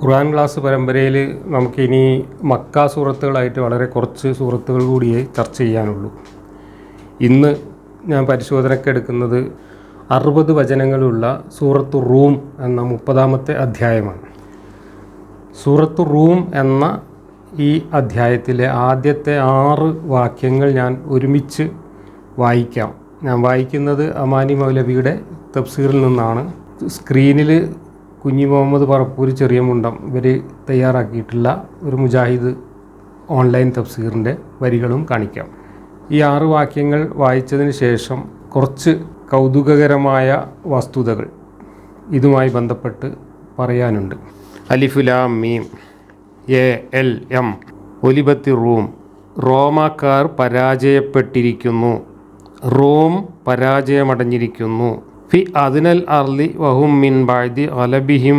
ഖുർആൻ class പരമ്പരയിൽ നമുക്കിനി Mecca സൂറത്തുകളായിട്ട് വളരെ കുറച്ച് സൂറത്തുകൾ കൂടിയേ ചർച്ച ചെയ്യാനുള്ളൂ. ഇന്ന് ഞാൻ പരിശോധനയ്ക്കെടുക്കുന്നത് 60 വചനങ്ങളുള്ള സൂറത്തു റൂം എന്ന 30-ാമത്തെ അധ്യായമാണ്. സൂറത്തു റൂം എന്ന ഈ അധ്യായത്തിലെ ആദ്യത്തെ 6 വാക്യങ്ങൾ ഞാൻ ഒരുമിച്ച് വായിക്കാം. ഞാൻ വായിക്കുന്നത് അമാനി മൗലവിയുടെ തഫ്സീറിൽ നിന്നാണ്. സ്ക്രീനിൽ കുഞ്ഞി മുഹമ്മദ് പറപ്പൂർ ചെറിയ മുണ്ടം ഇവർ തയ്യാറാക്കിയിട്ടുള്ള ഒരു മുജാഹിദ് ഓൺലൈൻ തഫ്സീറിൻ്റെ വരികളും കാണിക്കാം. ഈ 6 വാക്യങ്ങൾ വായിച്ചതിന് ശേഷം കുറച്ച് കൗതുകകരമായ വസ്തുതകൾ ഇതുമായി ബന്ധപ്പെട്ട് പറയാനുണ്ട്. അലിഫ് ലാം മീം ALM ഒലിബത്തി റൂം, റോമാക്കാർ പരാജയപ്പെട്ടിരിക്കുന്നു, റോം പരാജയമടഞ്ഞിരിക്കുന്നു. ഫി അദ്നൽ അർളി വഹും മിൻ ബഅദി ഗലബിഹിം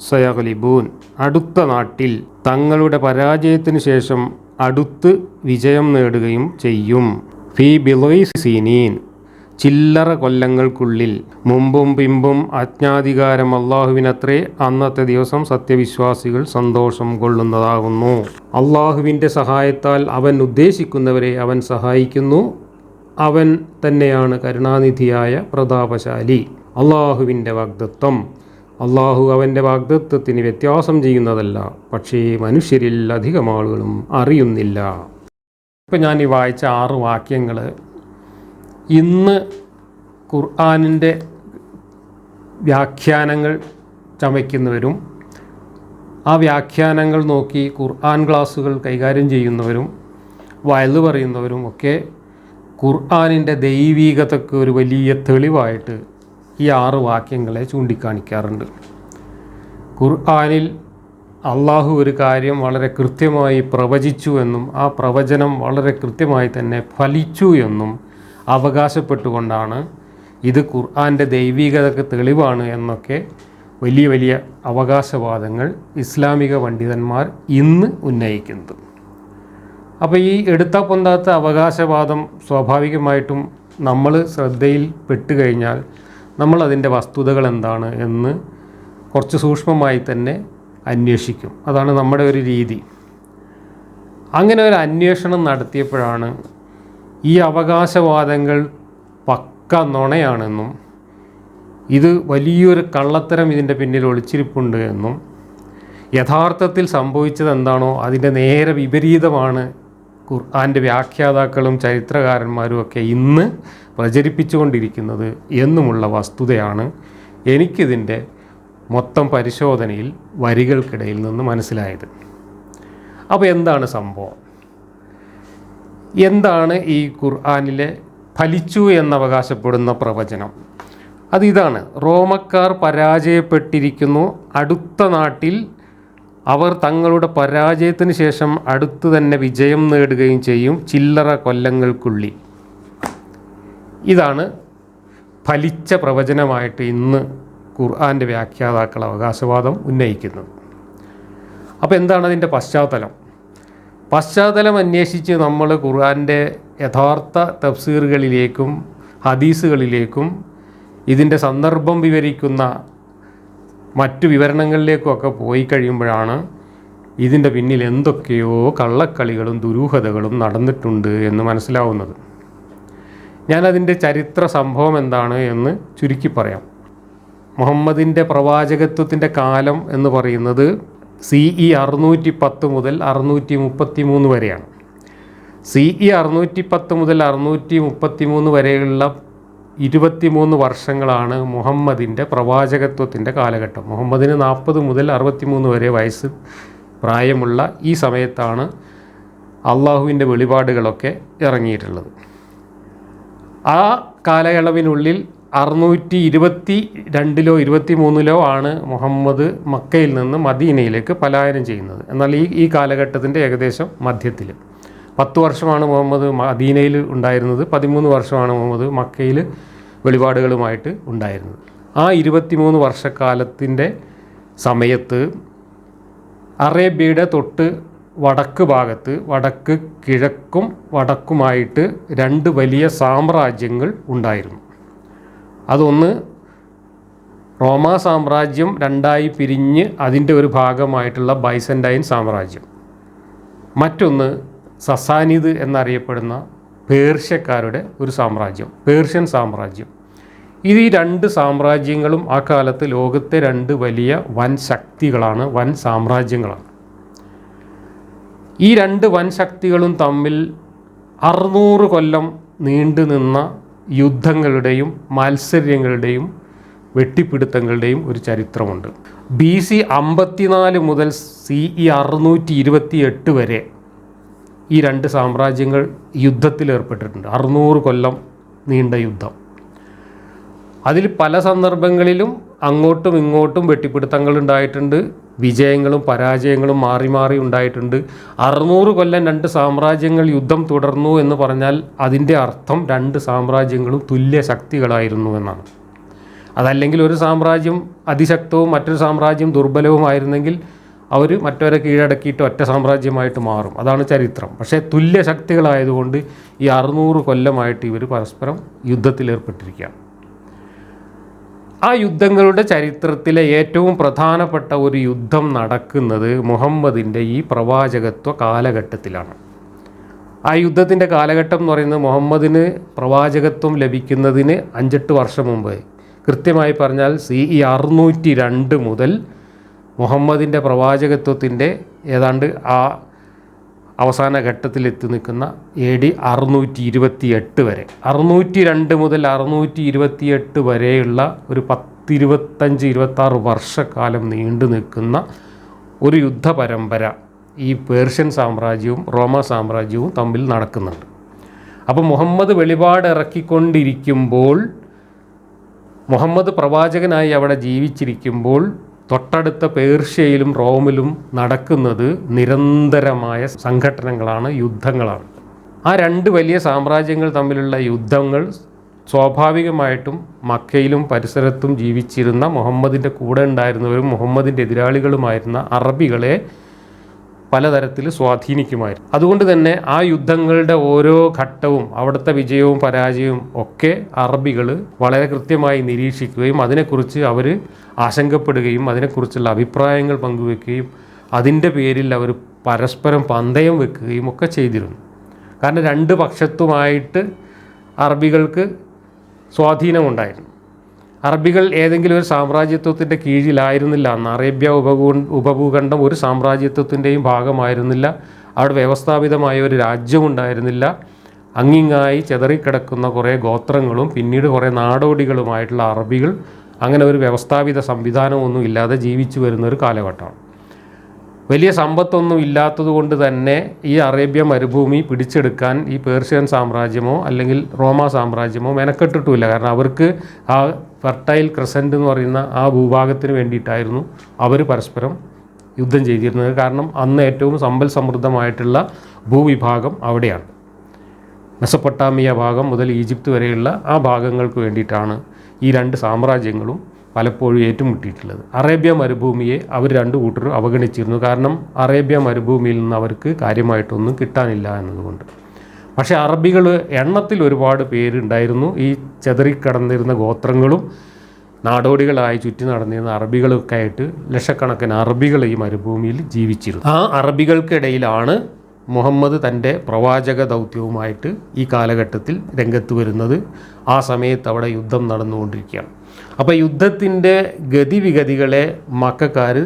സയഗ്ലിബൂൻ, അടുത്ത നാട്ടിൽ തങ്ങളുടെ പരാജയത്തിനു ശേഷം അടുത്ത് വിജയം നേടുകയും ചെയ്യും. ഫി ബിളി സീനീൻ, ചില്ലറ കൊല്ലങ്ങൾക്കുള്ളിൽ. മുമ്പും പിമ്പും അജ്ഞാധികാരം അള്ളാഹുവിനത്രേ, അന്നത്തെ ദിവസം സത്യവിശ്വാസികൾ സന്തോഷം കൊള്ളുന്നതാകുന്നു. അള്ളാഹുവിൻ്റെ സഹായത്താൽ അവൻ ഉദ്ദേശിക്കുന്നവരെ അവൻ സഹായിക്കുന്നു. അവൻ തന്നെയാണ് കരുണാനിധിയായ പ്രതാപശാലി. അള്ളാഹുവിൻ്റെ വാഗ്ദത്തം, അള്ളാഹു അവൻ്റെ വാഗ്ദത്തത്തിന് വ്യത്യാസം ചെയ്യുന്നതല്ല, പക്ഷേ മനുഷ്യരിൽ അധികം ആളുകളും അറിയുന്നില്ല. ഇപ്പം ഞാൻ ഈ വായിച്ച 6 വാക്യങ്ങൾ ഇന്ന് ഖുർആനിൻ്റെ വ്യാഖ്യാനങ്ങൾ ചമയ്ക്കുന്നവരും ആ വ്യാഖ്യാനങ്ങൾ നോക്കി ഖുർആൻ ക്ലാസ്സുകൾ കൈകാര്യം ചെയ്യുന്നവരും വയല് പറയുന്നവരും ഒക്കെ ഖുർആനിൻ്റെ ദൈവീകതയ്ക്ക് ഒരു വലിയ തെളിവായിട്ട് ഈ 6 വാക്യങ്ങളെ ചൂണ്ടിക്കാണിക്കാറുണ്ട്. ഖുർആനിൽ അള്ളാഹു ഒരു കാര്യം വളരെ കൃത്യമായി പ്രവചിച്ചു എന്നും ആ പ്രവചനം വളരെ കൃത്യമായി തന്നെ ഫലിച്ചു എന്നും അവകാശപ്പെട്ടുകൊണ്ടാണ് ഇത് ഖുർആൻ്റെ ദൈവീകതയ്ക്ക് തെളിവാണ് എന്നൊക്കെ വലിയ വലിയ അവകാശവാദങ്ങൾ ഇസ്ലാമിക പണ്ഡിതന്മാർ ഇന്ന് ഉന്നയിക്കുന്നത്. അപ്പോൾ ഈ എടുത്താൽ പൊന്താത്ത അവകാശവാദം സ്വാഭാവികമായിട്ടും നമ്മൾ ശ്രദ്ധയിൽ പെട്ടുകഴിഞ്ഞാൽ നമ്മളതിൻ്റെ വസ്തുതകൾ എന്താണ് എന്ന് കുറച്ച് സൂക്ഷ്മമായി തന്നെ അന്വേഷിക്കും. അതാണ് നമ്മുടെ ഒരു രീതി. അങ്ങനെ ഒരു അന്വേഷണം നടത്തിയപ്പോഴാണ് ഈ അവകാശവാദങ്ങൾ പക്ക നുണയാണെന്നും ഇത് വലിയൊരു കള്ളത്തരം ഇതിൻ്റെ പിന്നിൽ ഒളിച്ചിരിപ്പുണ്ട് എന്നും യഥാർത്ഥത്തിൽ സംഭവിച്ചത് എന്താണോ അതിൻ്റെ നേരെ വിപരീതമാണ് ഖുർആൻ്റെ വ്യാഖ്യാതാക്കളും ചരിത്രകാരന്മാരും ഒക്കെ ഇന്ന് പ്രചരിപ്പിച്ചുകൊണ്ടിരിക്കുന്നത് എന്നുമുള്ള വസ്തുതയാണ് എനിക്കിതിൻ്റെ മൊത്തം പരിശോധനയിൽ വരികൾക്കിടയിൽ നിന്ന് മനസ്സിലായത്. അപ്പോൾ എന്താണ് സംഭവം? എന്താണ് ഈ ഖുർആനിലെ ഫലിച്ചു എന്നവകാശപ്പെടുന്ന പ്രവചനം? അതിതാണ്: റോമക്കാർ പരാജയപ്പെട്ടിരിക്കുന്നു, അടുത്ത നാട്ടിൽ അവർ തങ്ങളുടെ പരാജയത്തിന് ശേഷം അടുത്ത് തന്നെ വിജയം നേടുകയും ചെയ്യും, ചില്ലറ കൊല്ലങ്ങൾക്കുള്ളിൽ. ഇതാണ് ഫലിച്ച പ്രവചനമായിട്ട് ഇന്ന് ഖുർആൻ്റെ വ്യാഖ്യാതാക്കൾ അവകാശവാദം ഉന്നയിക്കുന്നത്. അപ്പോൾ എന്താണ് അതിൻ്റെ പശ്ചാത്തലം അന്വേഷിച്ച് നമ്മൾ ഖുർആൻ്റെ യഥാർത്ഥ തഫ്സീറുകളിലേക്കും ഹദീസുകളിലേക്കും ഇതിൻ്റെ സന്ദർഭം വിവരിക്കുന്ന മറ്റു വിവരണങ്ങളിലേക്കുമൊക്കെ പോയി കഴിയുമ്പോഴാണ് ഇതിൻ്റെ പിന്നിൽ എന്തൊക്കെയോ കള്ളക്കളികളും ദുരൂഹതകളും നടന്നിട്ടുണ്ട് എന്ന് മനസ്സിലാവുന്നത്. ഞാനതിൻ്റെ ചരിത്ര സംഭവം എന്താണ് എന്ന് ചുരുക്കി പറയാം. മുഹമ്മദിൻ്റെ പ്രവാചകത്വത്തിൻ്റെ കാലം എന്ന് പറയുന്നത് CE 610 മുതൽ 633 വരെയാണ്. CE 610 മുതൽ 633 വരെയുള്ള 23 വർഷങ്ങളാണ് മുഹമ്മദിൻ്റെ പ്രവാചകത്വത്തിൻ്റെ കാലഘട്ടം. മുഹമ്മദിന് 40 മുതൽ 63 വരെ വയസ്സ് പ്രായമുള്ള ഈ സമയത്താണ് അള്ളാഹുവിൻ്റെ വെളിപാടുകളൊക്കെ ഇറങ്ങിയിട്ടുള്ളത്. ആ കാലയളവിനുള്ളിൽ 622 23 ആണ് മുഹമ്മദ് മക്കയിൽ നിന്ന് മദീനയിലേക്ക് പലായനം ചെയ്യുന്നത്. എന്നാൽ ഈ കാലഘട്ടത്തിൻ്റെ ഏകദേശം മധ്യത്തിൽ 10 വർഷമാണ് മുഹമ്മദ് മദീനയിൽ ഉണ്ടായിരുന്നത്, 13 വർഷമാണ് മുഹമ്മദ് മക്കയിൽ വെളിപാടുകളുമായിട്ട് ഉണ്ടായിരുന്നത്. ആ 23 വർഷക്കാലത്തിൻ്റെ സമയത്ത് അറേബ്യയുടെ തൊട്ട് വടക്ക് ഭാഗത്ത്, വടക്ക് കിഴക്കും വടക്കുമായിട്ട് 2 വലിയ സാമ്രാജ്യങ്ങൾ ഉണ്ടായിരുന്നു. അതൊന്ന് റോമാ സാമ്രാജ്യം രണ്ടായി പിരിഞ്ഞ് അതിൻ്റെ ഒരു ഭാഗമായിട്ടുള്ള ബൈസൻ്റൈൻ സാമ്രാജ്യം, മറ്റൊന്ന് സസാനിദ് എന്നറിയപ്പെടുന്ന പേർഷ്യക്കാരുടെ ഒരു സാമ്രാജ്യം, പേർഷ്യൻ സാമ്രാജ്യം. ഇത് ഈ രണ്ട് സാമ്രാജ്യങ്ങളും ആ കാലത്ത് ലോകത്തെ രണ്ട് വലിയ വൻ ശക്തികളാണ്, വൻ സാമ്രാജ്യങ്ങളാണ്. ഈ രണ്ട് വൻ ശക്തികളും തമ്മിൽ 600 കൊല്ലം നീണ്ടു നിന്ന യുദ്ധങ്ങളുടെയും മാത്സര്യങ്ങളുടെയും വെട്ടിപ്പിടുത്തങ്ങളുടെയും ഒരു ചരിത്രമുണ്ട്. BC 54 മുതൽ CE 628 വരെ ഈ രണ്ട് സാമ്രാജ്യങ്ങൾ യുദ്ധത്തിലേർപ്പെട്ടിട്ടുണ്ട്. 600 കൊല്ലം നീണ്ട യുദ്ധം. അതിൽ പല സന്ദർഭങ്ങളിലും അങ്ങോട്ടും ഇങ്ങോട്ടും വെട്ടിപ്പിടുത്തങ്ങൾ ഉണ്ടായിട്ടുണ്ട്, വിജയങ്ങളും പരാജയങ്ങളും മാറി മാറി ഉണ്ടായിട്ടുണ്ട്. 600 കൊല്ലം രണ്ട് സാമ്രാജ്യങ്ങൾ യുദ്ധം തുടർന്നു എന്ന് പറഞ്ഞാൽ അതിൻ്റെ അർത്ഥം രണ്ട് സാമ്രാജ്യങ്ങളും തുല്യ ശക്തികളായിരുന്നു എന്നാണ്. അതല്ലെങ്കിൽ ഒരു സാമ്രാജ്യം അതിശക്തവും മറ്റൊരു സാമ്രാജ്യം ദുർബലവുമായിരുന്നെങ്കിൽ അവർ മറ്റവരെ കീഴടക്കിയിട്ട് ഒറ്റ സാമ്രാജ്യമായിട്ട് മാറും. അതാണ് ചരിത്രം. പക്ഷേ തുല്യ ശക്തികളായതുകൊണ്ട് ഈ 600 കൊല്ലമായിട്ട് ഇവർ പരസ്പരം യുദ്ധത്തിലേർപ്പെട്ടിരിക്കുകയാണ്. ആ യുദ്ധങ്ങളുടെ ചരിത്രത്തിലെ ഏറ്റവും പ്രധാനപ്പെട്ട ഒരു യുദ്ധം നടക്കുന്നത് മുഹമ്മദിൻ്റെ ഈ പ്രവാചകത്വ കാലഘട്ടത്തിലാണ്. ആ യുദ്ധത്തിൻ്റെ കാലഘട്ടം എന്ന് പറയുന്നത് മുഹമ്മദിന് പ്രവാചകത്വം ലഭിക്കുന്നതിന് 5-8 വർഷം മുമ്പ്, കൃത്യമായി പറഞ്ഞാൽ CE 602 മുതൽ മുഹമ്മദിൻ്റെ പ്രവാചകത്വത്തിൻ്റെ ഏതാണ്ട് ആ അവസാന ഘട്ടത്തിലെത്തി നിൽക്കുന്ന AD 628 വരെ, 602 മുതൽ 628 വരെയുള്ള ഒരു 25-26 വർഷക്കാലം നീണ്ടു നിൽക്കുന്ന ഒരു യുദ്ധ പരമ്പര ഈ പേർഷ്യൻ സാമ്രാജ്യവും റോമ സാമ്രാജ്യവും തമ്മിൽ നടക്കുന്നുണ്ട്. അപ്പോൾ മുഹമ്മദ് വെളിപാട് ഇറക്കിക്കൊണ്ടിരിക്കുമ്പോൾ, മുഹമ്മദ് പ്രവാചകനായി അവിടെ ജീവിച്ചിരിക്കുമ്പോൾ തൊട്ടടുത്ത പേർഷ്യയിലും റോമിലും നടക്കുന്നത് നിരന്തരമായ സംഘട്ടനങ്ങളാണ്, യുദ്ധങ്ങളാണ്. ആ രണ്ട് വലിയ സാമ്രാജ്യങ്ങൾ തമ്മിലുള്ള യുദ്ധങ്ങൾ സ്വാഭാവികമായിട്ടും മക്കയിലും പരിസരത്തും ജീവിച്ചിരുന്ന മുഹമ്മദിൻ്റെ കൂടെ ഉണ്ടായിരുന്നവരും മുഹമ്മദിൻ്റെ എതിരാളികളുമായിരുന്ന അറബികളെ പലതരത്തിൽ സ്വാധീനിക്കുമായിരുന്നു. അതുകൊണ്ട് തന്നെ ആ യുദ്ധങ്ങളുടെ ഓരോ ഘട്ടവും അവിടുത്തെ വിജയവും പരാജയവും ഒക്കെ അറബികൾ വളരെ കൃത്യമായി നിരീക്ഷിക്കുകയും അതിനെക്കുറിച്ച് അവർ ആശങ്കപ്പെടുകയും അതിനെക്കുറിച്ചുള്ള അഭിപ്രായങ്ങൾ പങ്കുവെക്കുകയും അതിൻ്റെ പേരിൽ അവർ പരസ്പരം പന്തയം വെക്കുകയും ഒക്കെ ചെയ്തിരുന്നു. കാരണം രണ്ട് പക്ഷത്തുമായിട്ട് അറബികൾക്ക് സ്വാധീനമുണ്ടായിരുന്നു. അറബികൾ ഏതെങ്കിലും ഒരു സാമ്രാജ്യത്വത്തിൻ്റെ കീഴിലായിരുന്നില്ല അന്ന്. അറേബ്യ ഉപഭൂഖണ്ഡം ഒരു സാമ്രാജ്യത്വത്തിൻ്റെയും ഭാഗമായിരുന്നില്ല. അവിടെ വ്യവസ്ഥാപിതമായ ഒരു രാജ്യമുണ്ടായിരുന്നില്ല. അങ്ങിങ്ങായി ചെതറിക്കിടക്കുന്ന കുറേ ഗോത്രങ്ങളും പിന്നീട് കുറേ നാടോടികളുമായിട്ടുള്ള അറബികൾ അങ്ങനെ ഒരു വ്യവസ്ഥാപിത സംവിധാനമൊന്നും ഇല്ലാതെ ജീവിച്ചു വരുന്നൊരു കാലഘട്ടമാണ്. വലിയ സമ്പത്തൊന്നും ഇല്ലാത്തതുകൊണ്ട് തന്നെ ഈ അറേബ്യ മരുഭൂമി പിടിച്ചെടുക്കാൻ ഈ പേർഷ്യൻ സാമ്രാജ്യമോ അല്ലെങ്കിൽ റോമ സാമ്രാജ്യമോ മെനക്കെട്ടിട്ടുമില്ല. കാരണം അവർക്ക് ആ ഫെർട്ടൈൽ ക്രസൻറ്റ് എന്ന് പറയുന്ന ആ ഭൂഭാഗത്തിന് വേണ്ടിയിട്ടായിരുന്നു അവർ പരസ്പരം യുദ്ധം ചെയ്തിരുന്നത്. കാരണം അന്ന് ഏറ്റവും സമ്പൽ സമൃദ്ധമായിട്ടുള്ള ഭൂവിഭാഗം അവിടെയാണ്. മെസപ്പൊട്ടാമിയ ഭാഗം മുതൽ ഈജിപ്ത് വരെയുള്ള ആ ഭാഗങ്ങൾക്ക് വേണ്ടിയിട്ടാണ് ഈ രണ്ട് സാമ്രാജ്യങ്ങളും പലപ്പോഴും ഏറ്റുമുട്ടിയിട്ടുള്ളത്. അറേബ്യ മരുഭൂമിയെ അവർ രണ്ടു കൂട്ടരും അവഗണിച്ചിരുന്നു. കാരണം അറേബ്യ മരുഭൂമിയിൽ നിന്ന് അവർക്ക് കാര്യമായിട്ടൊന്നും കിട്ടാനില്ല എന്നതുകൊണ്ട്. പക്ഷേ അറബികൾ എണ്ണത്തിൽ ഒരുപാട് പേരുണ്ടായിരുന്നു. ഈ ചെതറിക്കടന്നിരുന്ന ഗോത്രങ്ങളും നാടോടികളായി ചുറ്റി നടന്നിരുന്ന അറബികളൊക്കെ ആയിട്ട് ലക്ഷക്കണക്കിന് അറബികൾ ഈ മരുഭൂമിയിൽ ജീവിച്ചിരുന്നു. ആ അറബികൾക്കിടയിലാണ് മുഹമ്മദ് തൻ്റെ പ്രവാചക ദൗത്യവുമായിട്ട് ഈ കാലഘട്ടത്തിൽ രംഗത്ത് വരുന്നത്. ആ സമയത്ത് അവിടെ യുദ്ധം നടന്നുകൊണ്ടിരിക്കുകയാണ്. അപ്പോൾ യുദ്ധത്തിൻ്റെ ഗതിവിഗതികളെ മക്കക്കാർ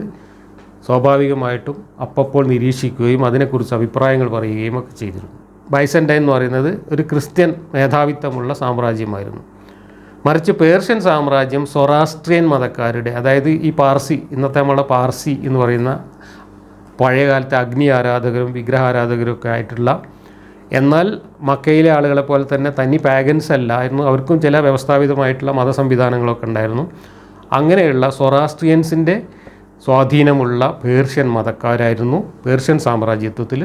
സ്വാഭാവികമായിട്ടും അപ്പോൾ നിരീക്ഷിക്കുകയും അതിനെക്കുറിച്ച് അഭിപ്രായങ്ങൾ പറയുകയും ഒക്കെ ചെയ്തിരുന്നു. ബൈസൻ്റൈൻ എന്ന് പറയുന്നത് ഒരു ക്രിസ്ത്യൻ മേധാവിത്വമുള്ള സാമ്രാജ്യമായിരുന്നു. മറിച്ച് പേർഷ്യൻ സാമ്രാജ്യം സൊറാസ്ട്രിയൻ മതക്കാരുടെ, അതായത് ഈ പാർസി, ഇന്നത്തെ നമ്മളെ പാർസി എന്ന് പറയുന്ന പഴയകാലത്തെ അഗ്നി ആരാധകരും വിഗ്രഹാരാധകരും ഒക്കെ ആയിട്ടുള്ള, എന്നാൽ മക്കയിലെ ആളുകളെ പോലെ തന്നെ തനി പാഗൻസ് അല്ലായിരുന്നു. അവർക്കും ചില വ്യവസ്ഥാപിതമായിട്ടുള്ള മതസംവിധാനങ്ങളൊക്കെ ഉണ്ടായിരുന്നു. അങ്ങനെയുള്ള സൊറാസ്ട്രിയൻസിൻ്റെ സ്വാധീനമുള്ള പേർഷ്യൻ മതക്കാരായിരുന്നു പേർഷ്യൻ സാമ്രാജ്യത്വത്തിൽ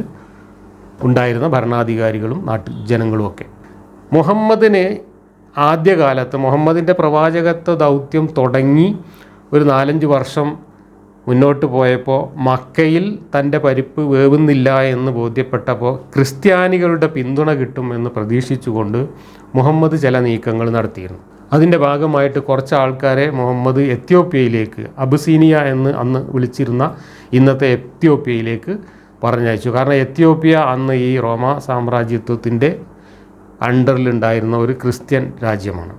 ഉണ്ടായിരുന്ന ഭരണാധികാരികളും ജനങ്ങളുമൊക്കെ. മുഹമ്മദിന് ആദ്യകാലത്ത് മുഹമ്മദിൻ്റെ പ്രവാചകത്വ ദൗത്യം തുടങ്ങി ഒരു 4-5 വർഷം മുന്നോട്ട് പോയപ്പോൾ മക്കയിൽ തൻ്റെ പരിപ്പ് വേവുന്നില്ല എന്ന് ബോധ്യപ്പെട്ടപ്പോൾ ക്രിസ്ത്യാനികളുടെ പിന്തുണ കിട്ടുമെന്ന് പ്രതീക്ഷിച്ചുകൊണ്ട് മുഹമ്മദ് ചില നീക്കങ്ങൾ നടത്തിയിരുന്നു. അതിൻ്റെ ഭാഗമായിട്ട് കുറച്ച് ആൾക്കാരെ മുഹമ്മദ് എത്യോപ്യയിലേക്ക്, അബസീനിയ എന്ന് അന്ന് വിളിച്ചിരുന്ന ഇന്നത്തെ എത്യോപ്യയിലേക്ക് പറഞ്ഞയച്ചു. കാരണം എത്യോപ്യ അന്ന് ഈ റോമ സാമ്രാജ്യത്വത്തിൻ്റെ അണ്ടറിലുണ്ടായിരുന്ന ഒരു ക്രിസ്ത്യൻ രാജ്യമാണ്.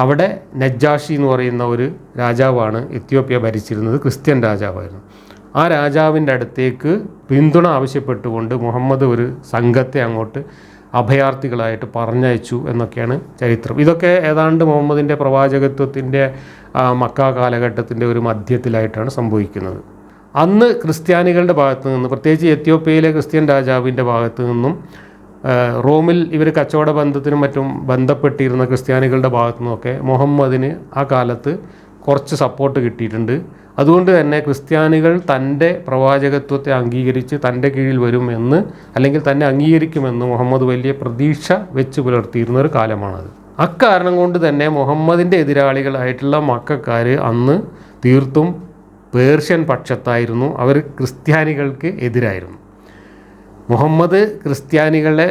അവിടെ നജ്ജാഷി എന്ന് പറയുന്ന ഒരു രാജാവാണ് എത്യോപ്യ ഭരിച്ചിരുന്നത്, ക്രിസ്ത്യൻ രാജാവായിരുന്നു. ആ രാജാവിൻ്റെ അടുത്തേക്ക് പിന്തുണ ആവശ്യപ്പെട്ടുകൊണ്ട് മുഹമ്മദ് ഒരു സംഘത്തെ അങ്ങോട്ട് അഭയാർത്ഥികളായിട്ട് പറഞ്ഞയച്ചു എന്നൊക്കെയാണ് ചരിത്രം. ഇതൊക്കെ ഏതാണ്ട് മുഹമ്മദിൻ്റെ പ്രവാചകത്വത്തിൻ്റെ മക്ക കാലഘട്ടത്തിൻ്റെ ഒരു മധ്യത്തിലായിട്ടാണ് സംഭവിക്കുന്നത്. അന്ന് ക്രിസ്ത്യാനികളുടെ ഭാഗത്തു നിന്ന്, പ്രത്യേകിച്ച് എത്യോപ്യയിലെ ക്രിസ്ത്യൻ രാജാവിൻ്റെ ഭാഗത്തു നിന്നും റോമിൽ ഇവർ കച്ചവട ബന്ധത്തിനും മറ്റും ബന്ധപ്പെട്ടിരുന്ന ക്രിസ്ത്യാനികളുടെ ഭാഗത്തു നിന്നൊക്കെ മുഹമ്മദിന് ആ കാലത്ത് കുറച്ച് സപ്പോർട്ട് കിട്ടിയിട്ടുണ്ട്. അതുകൊണ്ട് തന്നെ ക്രിസ്ത്യാനികൾ തൻ്റെ പ്രവാചകത്വത്തെ അംഗീകരിച്ച് തൻ്റെ കീഴിൽ വരുമെന്ന്, അല്ലെങ്കിൽ തന്നെ അംഗീകരിക്കുമെന്ന് മുഹമ്മദ് വലിയ പ്രതീക്ഷ വെച്ച് പുലർത്തിയിരുന്ന ഒരു കാലമാണത്. അക്കാരണം കൊണ്ട് തന്നെ മുഹമ്മദിൻ്റെ എതിരാളികളായിട്ടുള്ള മക്കക്കാർ അന്ന് തീർത്തും പേർഷ്യൻ പക്ഷത്തായിരുന്നു. അവർ ക്രിസ്ത്യാനികൾക്ക് എതിരായിരുന്നു. മുഹമ്മദ് ക്രിസ്ത്യാനികളെ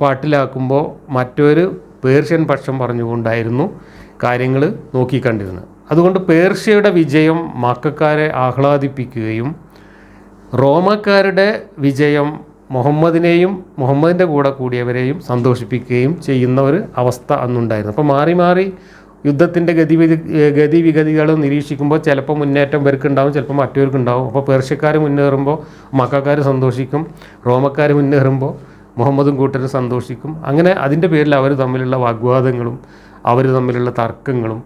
പാട്ടിലാക്കുമ്പോൾ മറ്റൊരു പേർഷ്യൻ പക്ഷം പറഞ്ഞുകൊണ്ടായിരുന്നു കാര്യങ്ങൾ നോക്കിക്കണ്ടിരുന്നത്. അതുകൊണ്ട് പേർഷ്യയുടെ വിജയം മക്കക്കാരെ ആഹ്ലാദിപ്പിക്കുകയും റോമക്കാരുടെ വിജയം മുഹമ്മദിനെയും മുഹമ്മദിൻ്റെ കൂടെ കൂടിയവരെയും സന്തോഷിപ്പിക്കുകയും ചെയ്യുന്ന ഒരു അവസ്ഥ അന്നുണ്ടായിരുന്നു. അപ്പോൾ മാറി മാറി യുദ്ധത്തിൻ്റെ ഗതിവിഗതികളും നിരീക്ഷിക്കുമ്പോൾ ചിലപ്പോൾ മുന്നേറ്റം ഇവർക്കുണ്ടാവും, ചിലപ്പോൾ മറ്റവർക്കുണ്ടാവും. അപ്പോൾ പേർഷ്യക്കാർ മുന്നേറുമ്പോൾ മക്കക്കാർ സന്തോഷിക്കും, റോമക്കാർ മുന്നേറുമ്പോൾ മുഹമ്മദും കൂട്ടരും സന്തോഷിക്കും. അങ്ങനെ അതിൻ്റെ പേരിൽ അവർ തമ്മിലുള്ള വാഗ്വാദങ്ങളും അവർ തമ്മിലുള്ള തർക്കങ്ങളും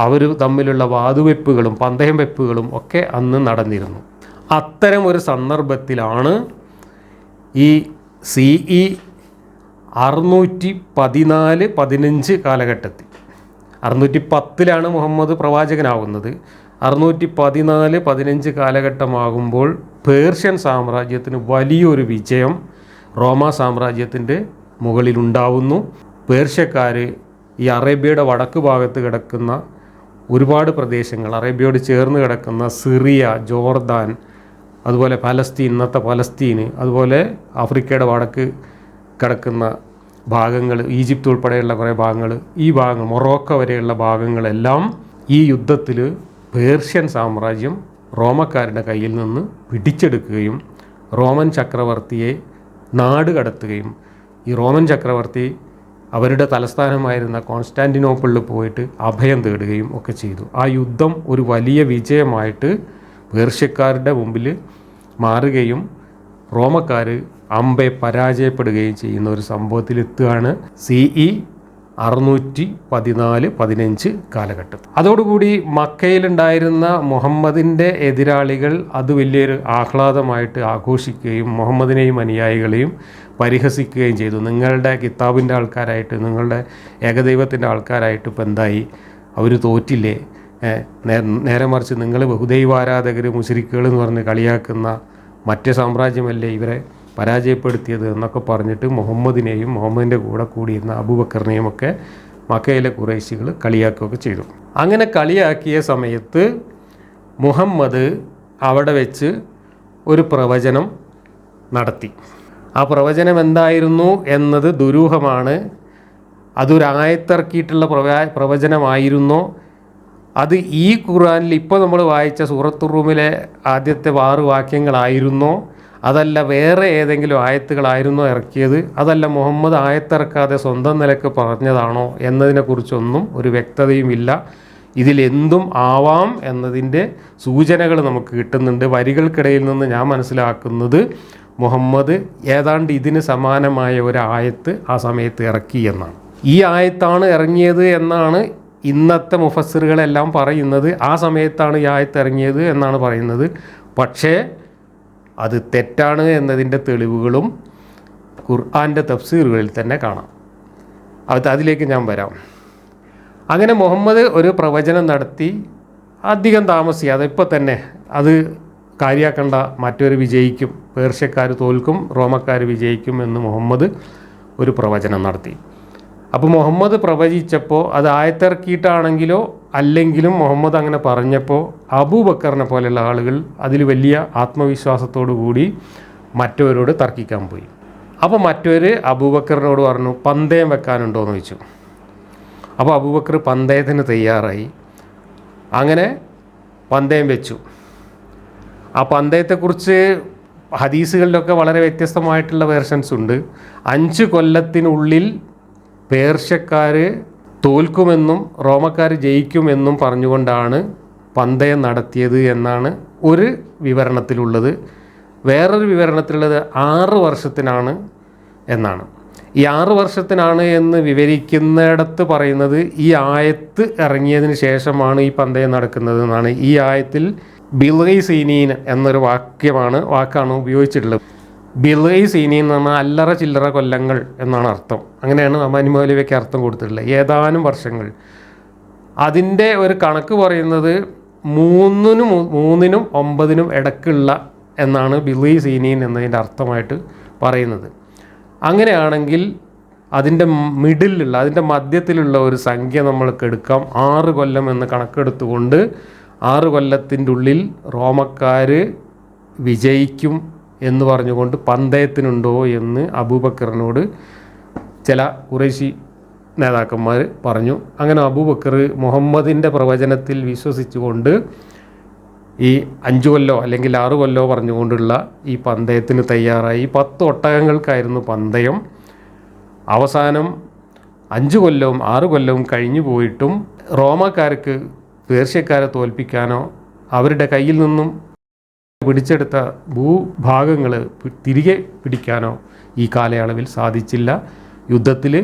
അവർ തമ്മിലുള്ള വാതുവെപ്പുകളും പന്തയം വെപ്പുകളും ഒക്കെ അന്ന് നടന്നിരുന്നു. അത്തരം ഒരു സന്ദർഭത്തിലാണ് ഈ CE 614-15 കാലഘട്ടത്തിൽ, 610 മുഹമ്മദ് പ്രവാചകനാവുന്നത്. 614-15 കാലഘട്ടമാകുമ്പോൾ പേർഷ്യൻ സാമ്രാജ്യത്തിന് വലിയൊരു വിജയം റോമ സാമ്രാജ്യത്തിൻ്റെ മുകളിലുണ്ടാവുന്നു. പേർഷ്യക്കാർ ഈ അറേബ്യയുടെ വടക്ക് ഭാഗത്ത് കിടക്കുന്ന ഒരുപാട് പ്രദേശങ്ങൾ, അറേബ്യയോട് ചേർന്ന് കിടക്കുന്ന സിറിയ, ജോർദാൻ, അതുപോലെ പലസ്തീൻ, ഇന്നത്തെ പലസ്തീൻ, അതുപോലെ ആഫ്രിക്കയുടെ വടക്ക് കിടക്കുന്ന ഭാഗങ്ങൾ, ഈജിപ്ത് ഉൾപ്പെടെയുള്ള കുറേ ഭാഗങ്ങൾ, ഈ ഭാഗങ്ങൾ മൊറോക്കോ വരെയുള്ള ഭാഗങ്ങളെല്ലാം ഈ യുദ്ധത്തിൽ പേർഷ്യൻ സാമ്രാജ്യം റോമക്കാരുടെ കയ്യിൽ നിന്ന് പിടിച്ചെടുക്കുകയും റോമൻ ചക്രവർത്തിയെ നാട് കടത്തുകയും ഈ റോമൻ ചക്രവർത്തി അവരുടെ തലസ്ഥാനമായിരുന്ന കോൺസ്റ്റാന്റിനോപ്പിളിൽ പോയിട്ട് അഭയം തേടുകയും ഒക്കെ ചെയ്തു. ആ യുദ്ധം ഒരു വലിയ വിജയമായിട്ട് പേർഷ്യക്കാരുടെ മുമ്പിൽ മാറുകയും റോമക്കാർ അമ്പെ പരാജയപ്പെടുകയും ചെയ്യുന്ന ഒരു സംഭവത്തിലെത്തുകയാണ് CE 614-15 കാലഘട്ടം. അതോടുകൂടി മക്കയിലുണ്ടായിരുന്ന മുഹമ്മദിൻ്റെ എതിരാളികൾ അത് വലിയൊരു ആഹ്ലാദമായിട്ട് ആഘോഷിക്കുകയും മുഹമ്മദിനെയും അനുയായികളെയും പരിഹസിക്കുകയും ചെയ്തു. നിങ്ങളുടെ കിതാബിൻ്റെ ആൾക്കാരായിട്ട്, നിങ്ങളുടെ ഏകദൈവത്തിൻ്റെ ആൾക്കാരായിട്ട് ഇപ്പം എന്തായി, അവർ തോറ്റില്ലേ, നേരെ മറിച്ച് നിങ്ങൾ ബഹുദൈവാരാധകർ, മുശ്രിക്കുകൾ എന്ന് പറഞ്ഞ് കളിയാക്കുന്ന മറ്റേ സാമ്രാജ്യമല്ലേ ഇവരെ പരാജയപ്പെടുത്തിയത് എന്നൊക്കെ പറഞ്ഞിട്ട് മുഹമ്മദിനെയും മുഹമ്മദിൻ്റെ കൂടെ കൂടിയിരുന്ന അബൂബക്കറിനെയും ഒക്കെ മക്കയിലെ ഖുറൈശികൾ കളിയാക്കുകയൊക്കെ ചെയ്തു. അങ്ങനെ കളിയാക്കിയ സമയത്ത് മുഹമ്മദ് അവിടെ വെച്ച് ഒരു പ്രവചനം നടത്തി. ആ പ്രവചനം എന്തായിരുന്നു എന്നത് ദുരൂഹമാണ്. അതൊരായത്തിറക്കിയിട്ടുള്ള പ്രവചനമായിരുന്നോ, അത് ഈ ഖുർആനിൽ ഇപ്പോൾ നമ്മൾ വായിച്ച സൂറത്തുർ റൂമിലെ ആദ്യത്തെ 6 വാക്യങ്ങളായിരുന്നോ, അതല്ല വേറെ ഏതെങ്കിലും ആയത്തുകളായിരുന്നോ ഇറക്കിയത്, അതല്ല മുഹമ്മദ് ആയത്തിറക്കാതെ സ്വന്തം നിലക്ക് പറഞ്ഞതാണോ എന്നതിനെക്കുറിച്ചൊന്നും ഒരു വ്യക്തതയുമില്ല. ഇതിലെന്തും ആവാം എന്നതിൻ്റെ സൂചനകൾ നമുക്ക് കിട്ടുന്നുണ്ട്. വരികൾക്കിടയിൽ നിന്ന് ഞാൻ മനസ്സിലാക്കുന്നത് മുഹമ്മദ് ഏതാണ്ട് ഇതിന് സമാനമായ ഒരു ആയത്ത് ആ സമയത്ത് ഇറക്കി എന്നാണ്. ഈ ആയത്താണ് ഇറങ്ങിയത് എന്നാണ് ഇന്നത്തെ മുഫസ്സിറുകളെല്ലാം പറയുന്നത്. ആ സമയത്താണ് ഈ ആയത്ത് ഇറങ്ങിയത് എന്നാണ് പറയുന്നത്. പക്ഷേ അത് തെറ്റാണ് എന്നതിൻ്റെ തെളിവുകളും ഖുർആൻ്റെ തഫ്സീറുകളിൽ തന്നെ കാണാം. അതിലേക്ക് ഞാൻ വരാം. അങ്ങനെ മുഹമ്മദ് ഒരു പ്രവചനം നടത്തി. അധികം താമസിയാതെ ഇപ്പോൾ തന്നെ അത് കാര്യാക്കണ്ട, മറ്റൊരു വിജയിക്കും, പേർഷ്യക്കാർ തോൽക്കും, റോമക്കാർ വിജയിക്കും എന്ന് മുഹമ്മദ് ഒരു പ്രവചനം നടത്തി. അപ്പോൾ മുഹമ്മദ് പ്രവചിച്ചപ്പോൾ അത് ആയത്തിറക്കിയിട്ടാണെങ്കിലോ അല്ലെങ്കിലും മുഹമ്മദ് അങ്ങനെ പറഞ്ഞപ്പോൾ അബൂബക്കറിനെ പോലെയുള്ള ആളുകൾ അതിൽ വലിയ ആത്മവിശ്വാസത്തോടു കൂടി മറ്റവരോട് തർക്കിക്കാൻ പോയി. അപ്പോൾ മറ്റവർ അബൂബക്കറിനോട് പറഞ്ഞു, പന്തയം വെക്കാനുണ്ടോ എന്ന് ചോദിച്ചു. അപ്പോൾ അബൂബക്കർ പന്തയത്തിന് തയ്യാറായി. അങ്ങനെ പന്തയം വെച്ചു. ആ പന്തയത്തെക്കുറിച്ച് ഹദീസുകളിലൊക്കെ വളരെ വ്യത്യസ്തമായിട്ടുള്ള വേർഷൻസ് ഉണ്ട്. 5 കൊല്ലത്തിനുള്ളിൽ പേർഷ്യക്കാർ തോൽക്കുമെന്നും റോമക്കാർ ജയിക്കുമെന്നും പറഞ്ഞുകൊണ്ടാണ് പന്തയം നടത്തിയത് എന്നാണ് ഒരു വിവരണത്തിലുള്ളത്. വേറൊരു വിവരണത്തിലുള്ളത് 6 വർഷത്തിനാണ് എന്നാണ്. ഈ 6 വർഷത്തിനാണ് എന്ന് വിവരിക്കുന്നിടത്ത് പറയുന്നത് ഈ ആയത്ത് ഇറങ്ങിയതിന് ശേഷമാണ് ഈ പന്തയം നടക്കുന്നത് എന്നാണ്. ഈ ആയത്തിൽ ബിൽഗൈ സീനീൻ എന്നൊരു വാക്കാണ് ഉപയോഗിച്ചിട്ടുള്ളത്. ബിൽഗൈ സീനീൻ എന്ന് പറഞ്ഞാൽ അല്ലറ ചില്ലറ കൊല്ലങ്ങൾ എന്നാണ് അർത്ഥം. അങ്ങനെയാണ് അമാനി മൗലവിക്ക് അർത്ഥം കൊടുത്തിട്ടുള്ളത്. ഏതാനും വർഷങ്ങൾ. അതിൻ്റെ ഒരു കണക്ക് പറയുന്നത് 3നും 9നും ഇടയ്ക്കുള്ള എന്നാണ് ബിൽഗൈ സീനീൻ എന്നതിൻ്റെ അർത്ഥമായിട്ട് പറയുന്നത്. അങ്ങനെയാണെങ്കിൽ അതിൻ്റെ മിഡിലുള്ള, അതിൻ്റെ മധ്യത്തിലുള്ള ഒരു സംഖ്യ നമ്മൾക്ക് എടുക്കാം. 6 കൊല്ലം എന്ന് കണക്കെടുത്തുകൊണ്ട് 6 കൊല്ലത്തിൻ്റെ ഉള്ളിൽ റോമക്കാർ വിജയിക്കും എന്ന് പറഞ്ഞുകൊണ്ട് പന്തയത്തിനുണ്ടോ എന്ന് അബൂബക്കറിനോട് ചില ഖുറൈശി നേതാക്കന്മാർ പറഞ്ഞു. അങ്ങനെ അബൂബക്കർ മുഹമ്മദിൻ്റെ പ്രവചനത്തിൽ വിശ്വസിച്ചുകൊണ്ട് ഈ 5 കൊല്ലോ അല്ലെങ്കിൽ 6 കൊല്ലോ പറഞ്ഞുകൊണ്ടുള്ള ഈ പന്തയത്തിന് തയ്യാറായി. 10 ഒട്ടകങ്ങൾക്കായിരുന്നു പന്തയം. അവസാനം 5 കൊല്ലവും 6 കൊല്ലവും കഴിഞ്ഞു പോയിട്ടും റോമക്കാർക്ക് പേർഷ്യക്കാരെ തോൽപ്പിക്കാനോ അവരുടെ കയ്യിൽ നിന്നും പിടിച്ചെടുത്ത ഭൂഭാഗങ്ങൾ തിരികെ പിടിക്കാനോ ഈ കാലയളവിൽ സാധിച്ചില്ല. യുദ്ധത്തിൽ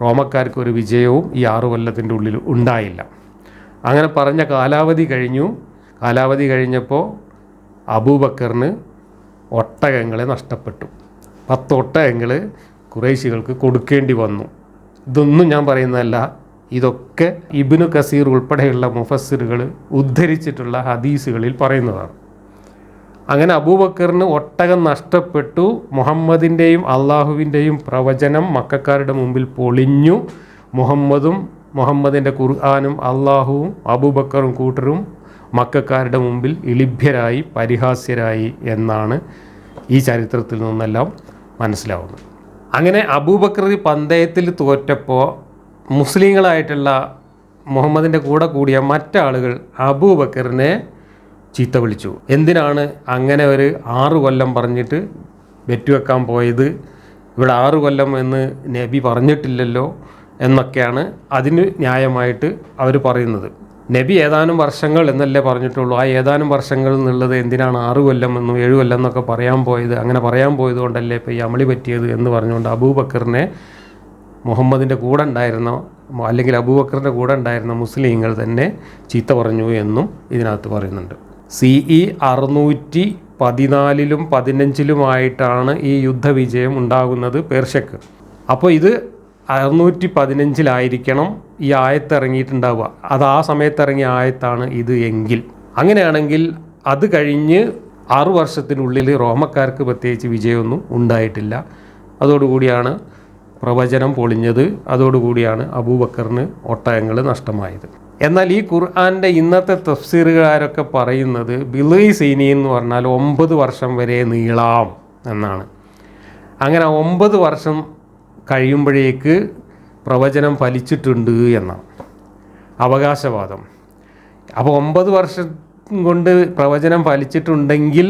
റോമക്കാർക്ക് ഒരു വിജയവും ഈ 6 കൊല്ലത്തിൻ്റെ ഉള്ളിൽ ഉണ്ടായില്ല. അങ്ങനെ പറഞ്ഞ കാലാവധി കഴിഞ്ഞു. കാലാവധി കഴിഞ്ഞപ്പോൾ അബൂബക്കറിന് ഒട്ടകങ്ങളെ നഷ്ടപ്പെട്ടു. 10 ഒട്ടകങ്ങൾ ഖുറൈശികൾക്ക് കൊടുക്കേണ്ടി വന്നു. ഇതൊന്നും ഞാൻ പറയുന്നതല്ല, ഇതൊക്കെ ഇബ്നു കസീർ ഉൾപ്പെടെയുള്ള മുഫസ്സിറുകൾ ഉദ്ധരിച്ചിട്ടുള്ള ഹദീസുകളിൽ പറയുന്നതാണ്. അങ്ങനെ അബൂബക്കറിന് ഒട്ടകം നഷ്ടപ്പെട്ടു. മുഹമ്മദിൻ്റെയും അള്ളാഹുവിൻ്റെയും പ്രവചനം മക്കക്കാരുടെ മുമ്പിൽ പൊളിഞ്ഞു. മുഹമ്മദിൻ്റെ ഖുർആനും അള്ളാഹുവും അബൂബക്കറും കൂട്ടരും മക്കക്കാരുടെ മുമ്പിൽ ഇളിഭ്യരായി, പരിഹാസ്യരായി എന്നാണ് ഈ ചരിത്രത്തിൽ നിന്നെല്ലാം മനസ്സിലാവുന്നത്. അങ്ങനെ അബൂബക്കർ പന്തയത്തിൽ തോറ്റപ്പോൾ മുസ്ലിങ്ങളായിട്ടുള്ള മുഹമ്മദിൻ്റെ കൂടെ കൂടിയ മറ്റാളുകൾ അബൂബക്കറിനെ ചീത്ത വിളിച്ചു. എന്തിനാണ് അങ്ങനെ ഒരു 6 കൊല്ലം പറഞ്ഞിട്ട് വെറ്റുവെക്കാൻ പോയത്? ഇവിടെ 6 കൊല്ലം എന്ന് നബി പറഞ്ഞിട്ടില്ലല്ലോ എന്നൊക്കെയാണ് അതിന് ന്യായമായിട്ട് അവർ പറയുന്നത്. നബി ഏതാനും വർഷങ്ങൾ എന്നല്ലേ പറഞ്ഞിട്ടുള്ളൂ. ആ ഏതാനും വർഷങ്ങൾ എന്നുള്ളത് എന്തിനാണ് 6 കൊല്ലം എന്നും 7 കൊല്ലം എന്നൊക്കെ പറയാൻ പോയത്? അങ്ങനെ പറയാൻ പോയത് കൊണ്ടല്ലേ ഇപ്പോൾ ഈ അമളി പറ്റിയത് എന്ന് പറഞ്ഞുകൊണ്ട് അബൂബക്കറിനെ മുഹമ്മദിൻ്റെ കൂടെ ഉണ്ടായിരുന്ന അല്ലെങ്കിൽ അബൂബക്കറിൻ്റെ കൂടെ ഉണ്ടായിരുന്ന മുസ്ലിങ്ങൾ തന്നെ ചീത്ത പറഞ്ഞു എന്നും ഇതിനകത്ത് പറയുന്നുണ്ട്. CE 614-ലും 15-ലുമായിട്ടാണ് ഈ യുദ്ധവിജയം ഉണ്ടാകുന്നത് പേർഷ്യക്ക്. അപ്പോൾ ഇത് 615-ലായിരിക്കണം ഈ ആയത്ത് ഇറങ്ങിയിട്ടുണ്ടാവുക. അത് ആ സമയത്ത് ഇറങ്ങിയ ആയത്താണ് ഇത് എങ്കിൽ, അങ്ങനെയാണെങ്കിൽ അത് കഴിഞ്ഞ് 6 വർഷത്തിനുള്ളിൽ റോമക്കാർക്ക് പ്രത്യേകിച്ച് വിജയമൊന്നും ഉണ്ടായിട്ടില്ല. അതോടുകൂടിയാണ് പ്രവചനം പൊളിഞ്ഞത്. അതോടുകൂടിയാണ് അബൂബക്കറിന് ഒട്ടകങ്ങൾ നഷ്ടമായത്. എന്നാൽ ഈ ഖുർആൻ്റെ ഇന്നത്തെ തഫ്സീറുകാരൊക്കെ പറയുന്നത് ബിൽഗൈ സീനി എന്ന് പറഞ്ഞാൽ 9 വർഷം വരെ നീളാം എന്നാണ്. അങ്ങനെ 9 വർഷം കഴിയുമ്പോഴേക്ക് പ്രവചനം ഫലിച്ചിട്ടുണ്ട് എന്നാണ് അവകാശവാദം. അപ്പോൾ 9 വർഷം കൊണ്ട് പ്രവചനം ഫലിച്ചിട്ടുണ്ടെങ്കിൽ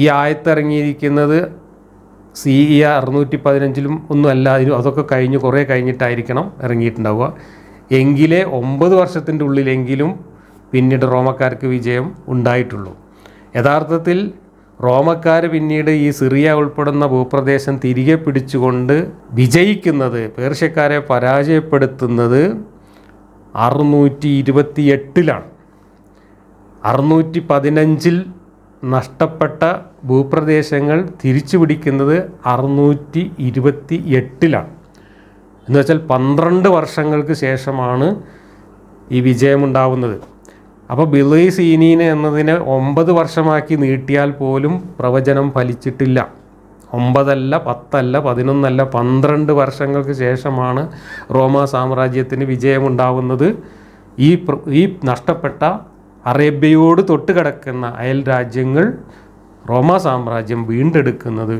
ഈ ആയത്തിറങ്ങിയിരിക്കുന്നത് CE 615-ലും ഒന്നുമല്ല, അതൊക്കെ കഴിഞ്ഞ് കുറേ കഴിഞ്ഞിട്ടായിരിക്കണം ഇറങ്ങിയിട്ടുണ്ടാവുക. എങ്കിലേ 9 വർഷത്തിൻ്റെ ഉള്ളിലെങ്കിലും പിന്നീട് റോമക്കാർക്ക് വിജയം ഉണ്ടായിട്ടുള്ളൂ. യഥാർത്ഥത്തിൽ റോമക്കാർ പിന്നീട് ഈ സിറിയ ഉൾപ്പെടുന്ന ഭൂപ്രദേശം തിരികെ പിടിച്ചുകൊണ്ട് വിജയിക്കുന്നത്, പേർഷ്യക്കാരെ പരാജയപ്പെടുത്തുന്നത് 628-ലാണ്. 615-ൽ നഷ്ടപ്പെട്ട ഭൂപ്രദേശങ്ങൾ തിരിച്ചു പിടിക്കുന്നത് 628-ലാണ്. എന്ന് വെച്ചാൽ 12 വർഷങ്ങൾക്ക് ശേഷമാണ് ഈ വിജയമുണ്ടാവുന്നത്. അപ്പോൾ ബിൽഗൈ സീനീന് എന്നതിനെ 9 വർഷമാക്കി നീട്ടിയാൽ പോലും പ്രവചനം ഫലിച്ചിട്ടില്ല. 9 അല്ല, 10 അല്ല, 11 അല്ല, 12 വർഷങ്ങൾക്ക് ശേഷമാണ് റോമാ സാമ്രാജ്യത്തിന് വിജയമുണ്ടാവുന്നത്. ഈ നഷ്ടപ്പെട്ട അറേബ്യയോട് തൊട്ട് കിടക്കുന്ന അയൽ രാജ്യങ്ങൾ റോമാ സാമ്രാജ്യം വീണ്ടെടുക്കുന്നത്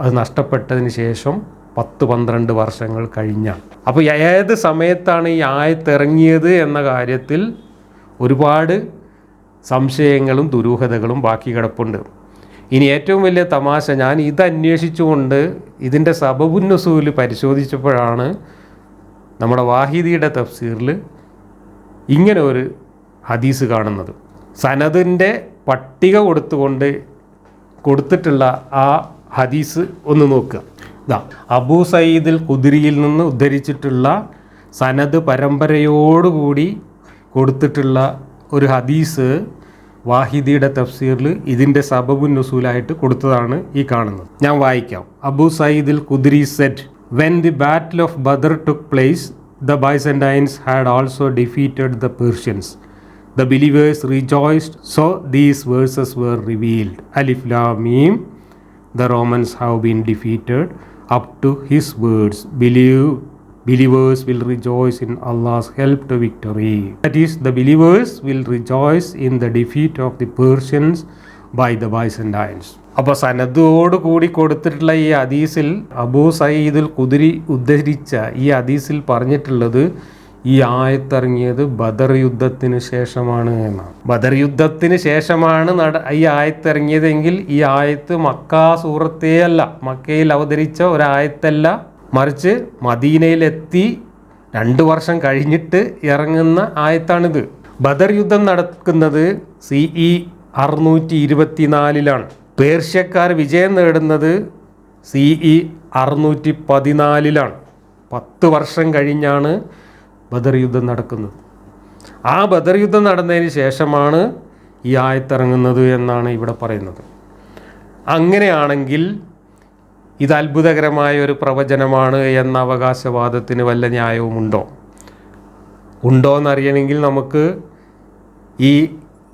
അത് നഷ്ടപ്പെട്ടതിന് ശേഷം 10-12 വർഷങ്ങൾ കഴിഞ്ഞാണ്. അപ്പോൾ ഏത് സമയത്താണ് ഈ ആയത്തിറങ്ങിയത് എന്ന കാര്യത്തിൽ ഒരുപാട് സംശയങ്ങളും ദുരൂഹതകളും ബാക്കി കിടപ്പുണ്ട്. ഇനി ഏറ്റവും വലിയ തമാശ, ഞാൻ ഇത് അന്വേഷിച്ചുകൊണ്ട് ഇതിൻ്റെ സബബുൻ നുസൂൽ പരിശോധിച്ചപ്പോഴാണ് നമ്മുടെ വാഹിദിയുടെ തഫ്സീറിൽ ഇങ്ങനെ ഒരു ഹദീസ് കാണുന്നത്. സനദിൻ്റെ പട്ടിക കൊടുത്തിട്ടുള്ള ആ ഹദീസ് ഒന്ന് നോക്കുക. ഇതാ അബൂ സയ്യിദുൽ ഖുദ്രിയിൽ നിന്ന് ഉദ്ധരിച്ചിട്ടുള്ള സനദ് പരമ്പരയോടുകൂടി കൊടുത്തിട്ടുള്ള ഒരു ഹദീസ് വാഹിദിയുടെ തഫ്സീറിൽ ഇതിൻ്റെ സബബുൻ നുസൂലായിട്ട് കൊടുത്തതാണ് ഈ കാണുന്നത്. ഞാൻ വായിക്കാം. Abu Sayyidul Khudri said, when the battle of Badr took place, the Byzantines had also defeated the Persians. The believers rejoiced, so these verses were revealed. Alif Lam Mim, the Romans have been defeated up to his words. Believers will rejoice in Allah's help to victory. That is, the believers will rejoice in the defeat of the Persians by the Byzantines. അപ്പോൾ സനദോട് കൂടി കൊടുത്തിട്ടുള്ള ഈ ഹദീസിൽ Abu Sayyidul Khudri ഉദ്ധരിച്ച ഈ ഹദീസിൽ പറഞ്ഞിട്ടുള്ളത് ഈ ആയത്തിറങ്ങിയത് ബദർ യുദ്ധത്തിന് ശേഷമാണ് എന്നാണ്. ബദർ യുദ്ധത്തിന് ശേഷമാണ് ഈ ആയത്തിറങ്ങിയതെങ്കിൽ ഈ ആയത്ത് മക്കാ സൂറത്തേ അല്ല, മക്കയിൽ അവതരിച്ച ഒരായത്തല്ല, മറിച്ച് മദീനയിലെത്തി 2 വർഷം കഴിഞ്ഞിട്ട് ഇറങ്ങുന്ന ആയത്താണിത്. ബദർ യുദ്ധം നടക്കുന്നത് CE 624 പേർഷ്യക്കാർ വിജയം നേടുന്നത് CE 614 10 വർഷം കഴിഞ്ഞാണ് ബദർ യുദ്ധം നടക്കുന്നത്. ആ ബദർ യുദ്ധം നടന്നതിന് ശേഷമാണ് ഈ ആയത്തിറങ്ങുന്നത് എന്നാണ് ഇവിടെ പറയുന്നത്. അങ്ങനെയാണെങ്കിൽ ഇത് അത്ഭുതകരമായ ഒരു പ്രവചനമാണ് എന്ന അവകാശവാദത്തിന് വല്ല ന്യായവുമുണ്ടോ? എന്നറിയണമെങ്കിൽ നമുക്ക് ഈ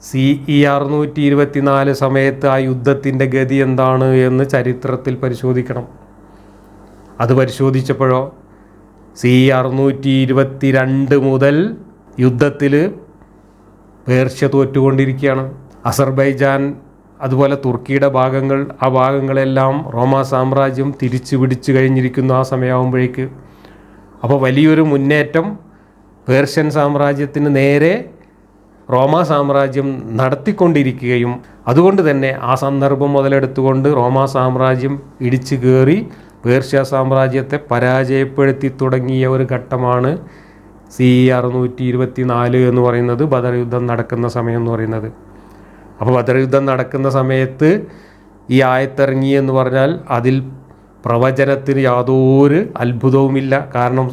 CE 624 സമയത്ത് ആ യുദ്ധത്തിൻ്റെ ഗതി എന്താണ് എന്ന് ചരിത്രത്തിൽ പരിശോധിക്കണം. അത് പരിശോധിച്ചപ്പോഴോ CE 622 മുതൽ യുദ്ധത്തിൽ പേർഷ്യ തോറ്റുകൊണ്ടിരിക്കുകയാണ്. അസർബൈജാൻ അതുപോലെ തുർക്കിയുടെ ഭാഗങ്ങൾ, ആ ഭാഗങ്ങളെല്ലാം റോമാ സാമ്രാജ്യം തിരിച്ചു പിടിച്ചു കഴിഞ്ഞിരിക്കുന്നു ആ സമയമാകുമ്പോഴേക്ക്. അപ്പോൾ വലിയൊരു മുന്നേറ്റം പേർഷ്യൻ സാമ്രാജ്യത്തിന് നേരെ റോമാ സാമ്രാജ്യം നടത്തിക്കൊണ്ടിരിക്കുകയും അതുകൊണ്ട് തന്നെ ആ സന്ദർഭം മുതലെടുത്തുകൊണ്ട് റോമാ സാമ്രാജ്യം ഇടിച്ചു കയറി പേർഷ്യ സാമ്രാജ്യത്തെ പരാജയപ്പെടുത്തി തുടങ്ങിയ ഒരു ഘട്ടമാണ് CE 624 എന്ന് പറയുന്നത്, ബദർ യുദ്ധം നടക്കുന്ന സമയം എന്ന് പറയുന്നത്. അപ്പോൾ ബദർ യുദ്ധം നടക്കുന്ന സമയത്ത് ഈ ആയത്തിറങ്ങി എന്ന് പറഞ്ഞാൽ അതിൽ പ്രവചനത്തിന് യാതൊരു അത്ഭുതവുമില്ല. കാരണം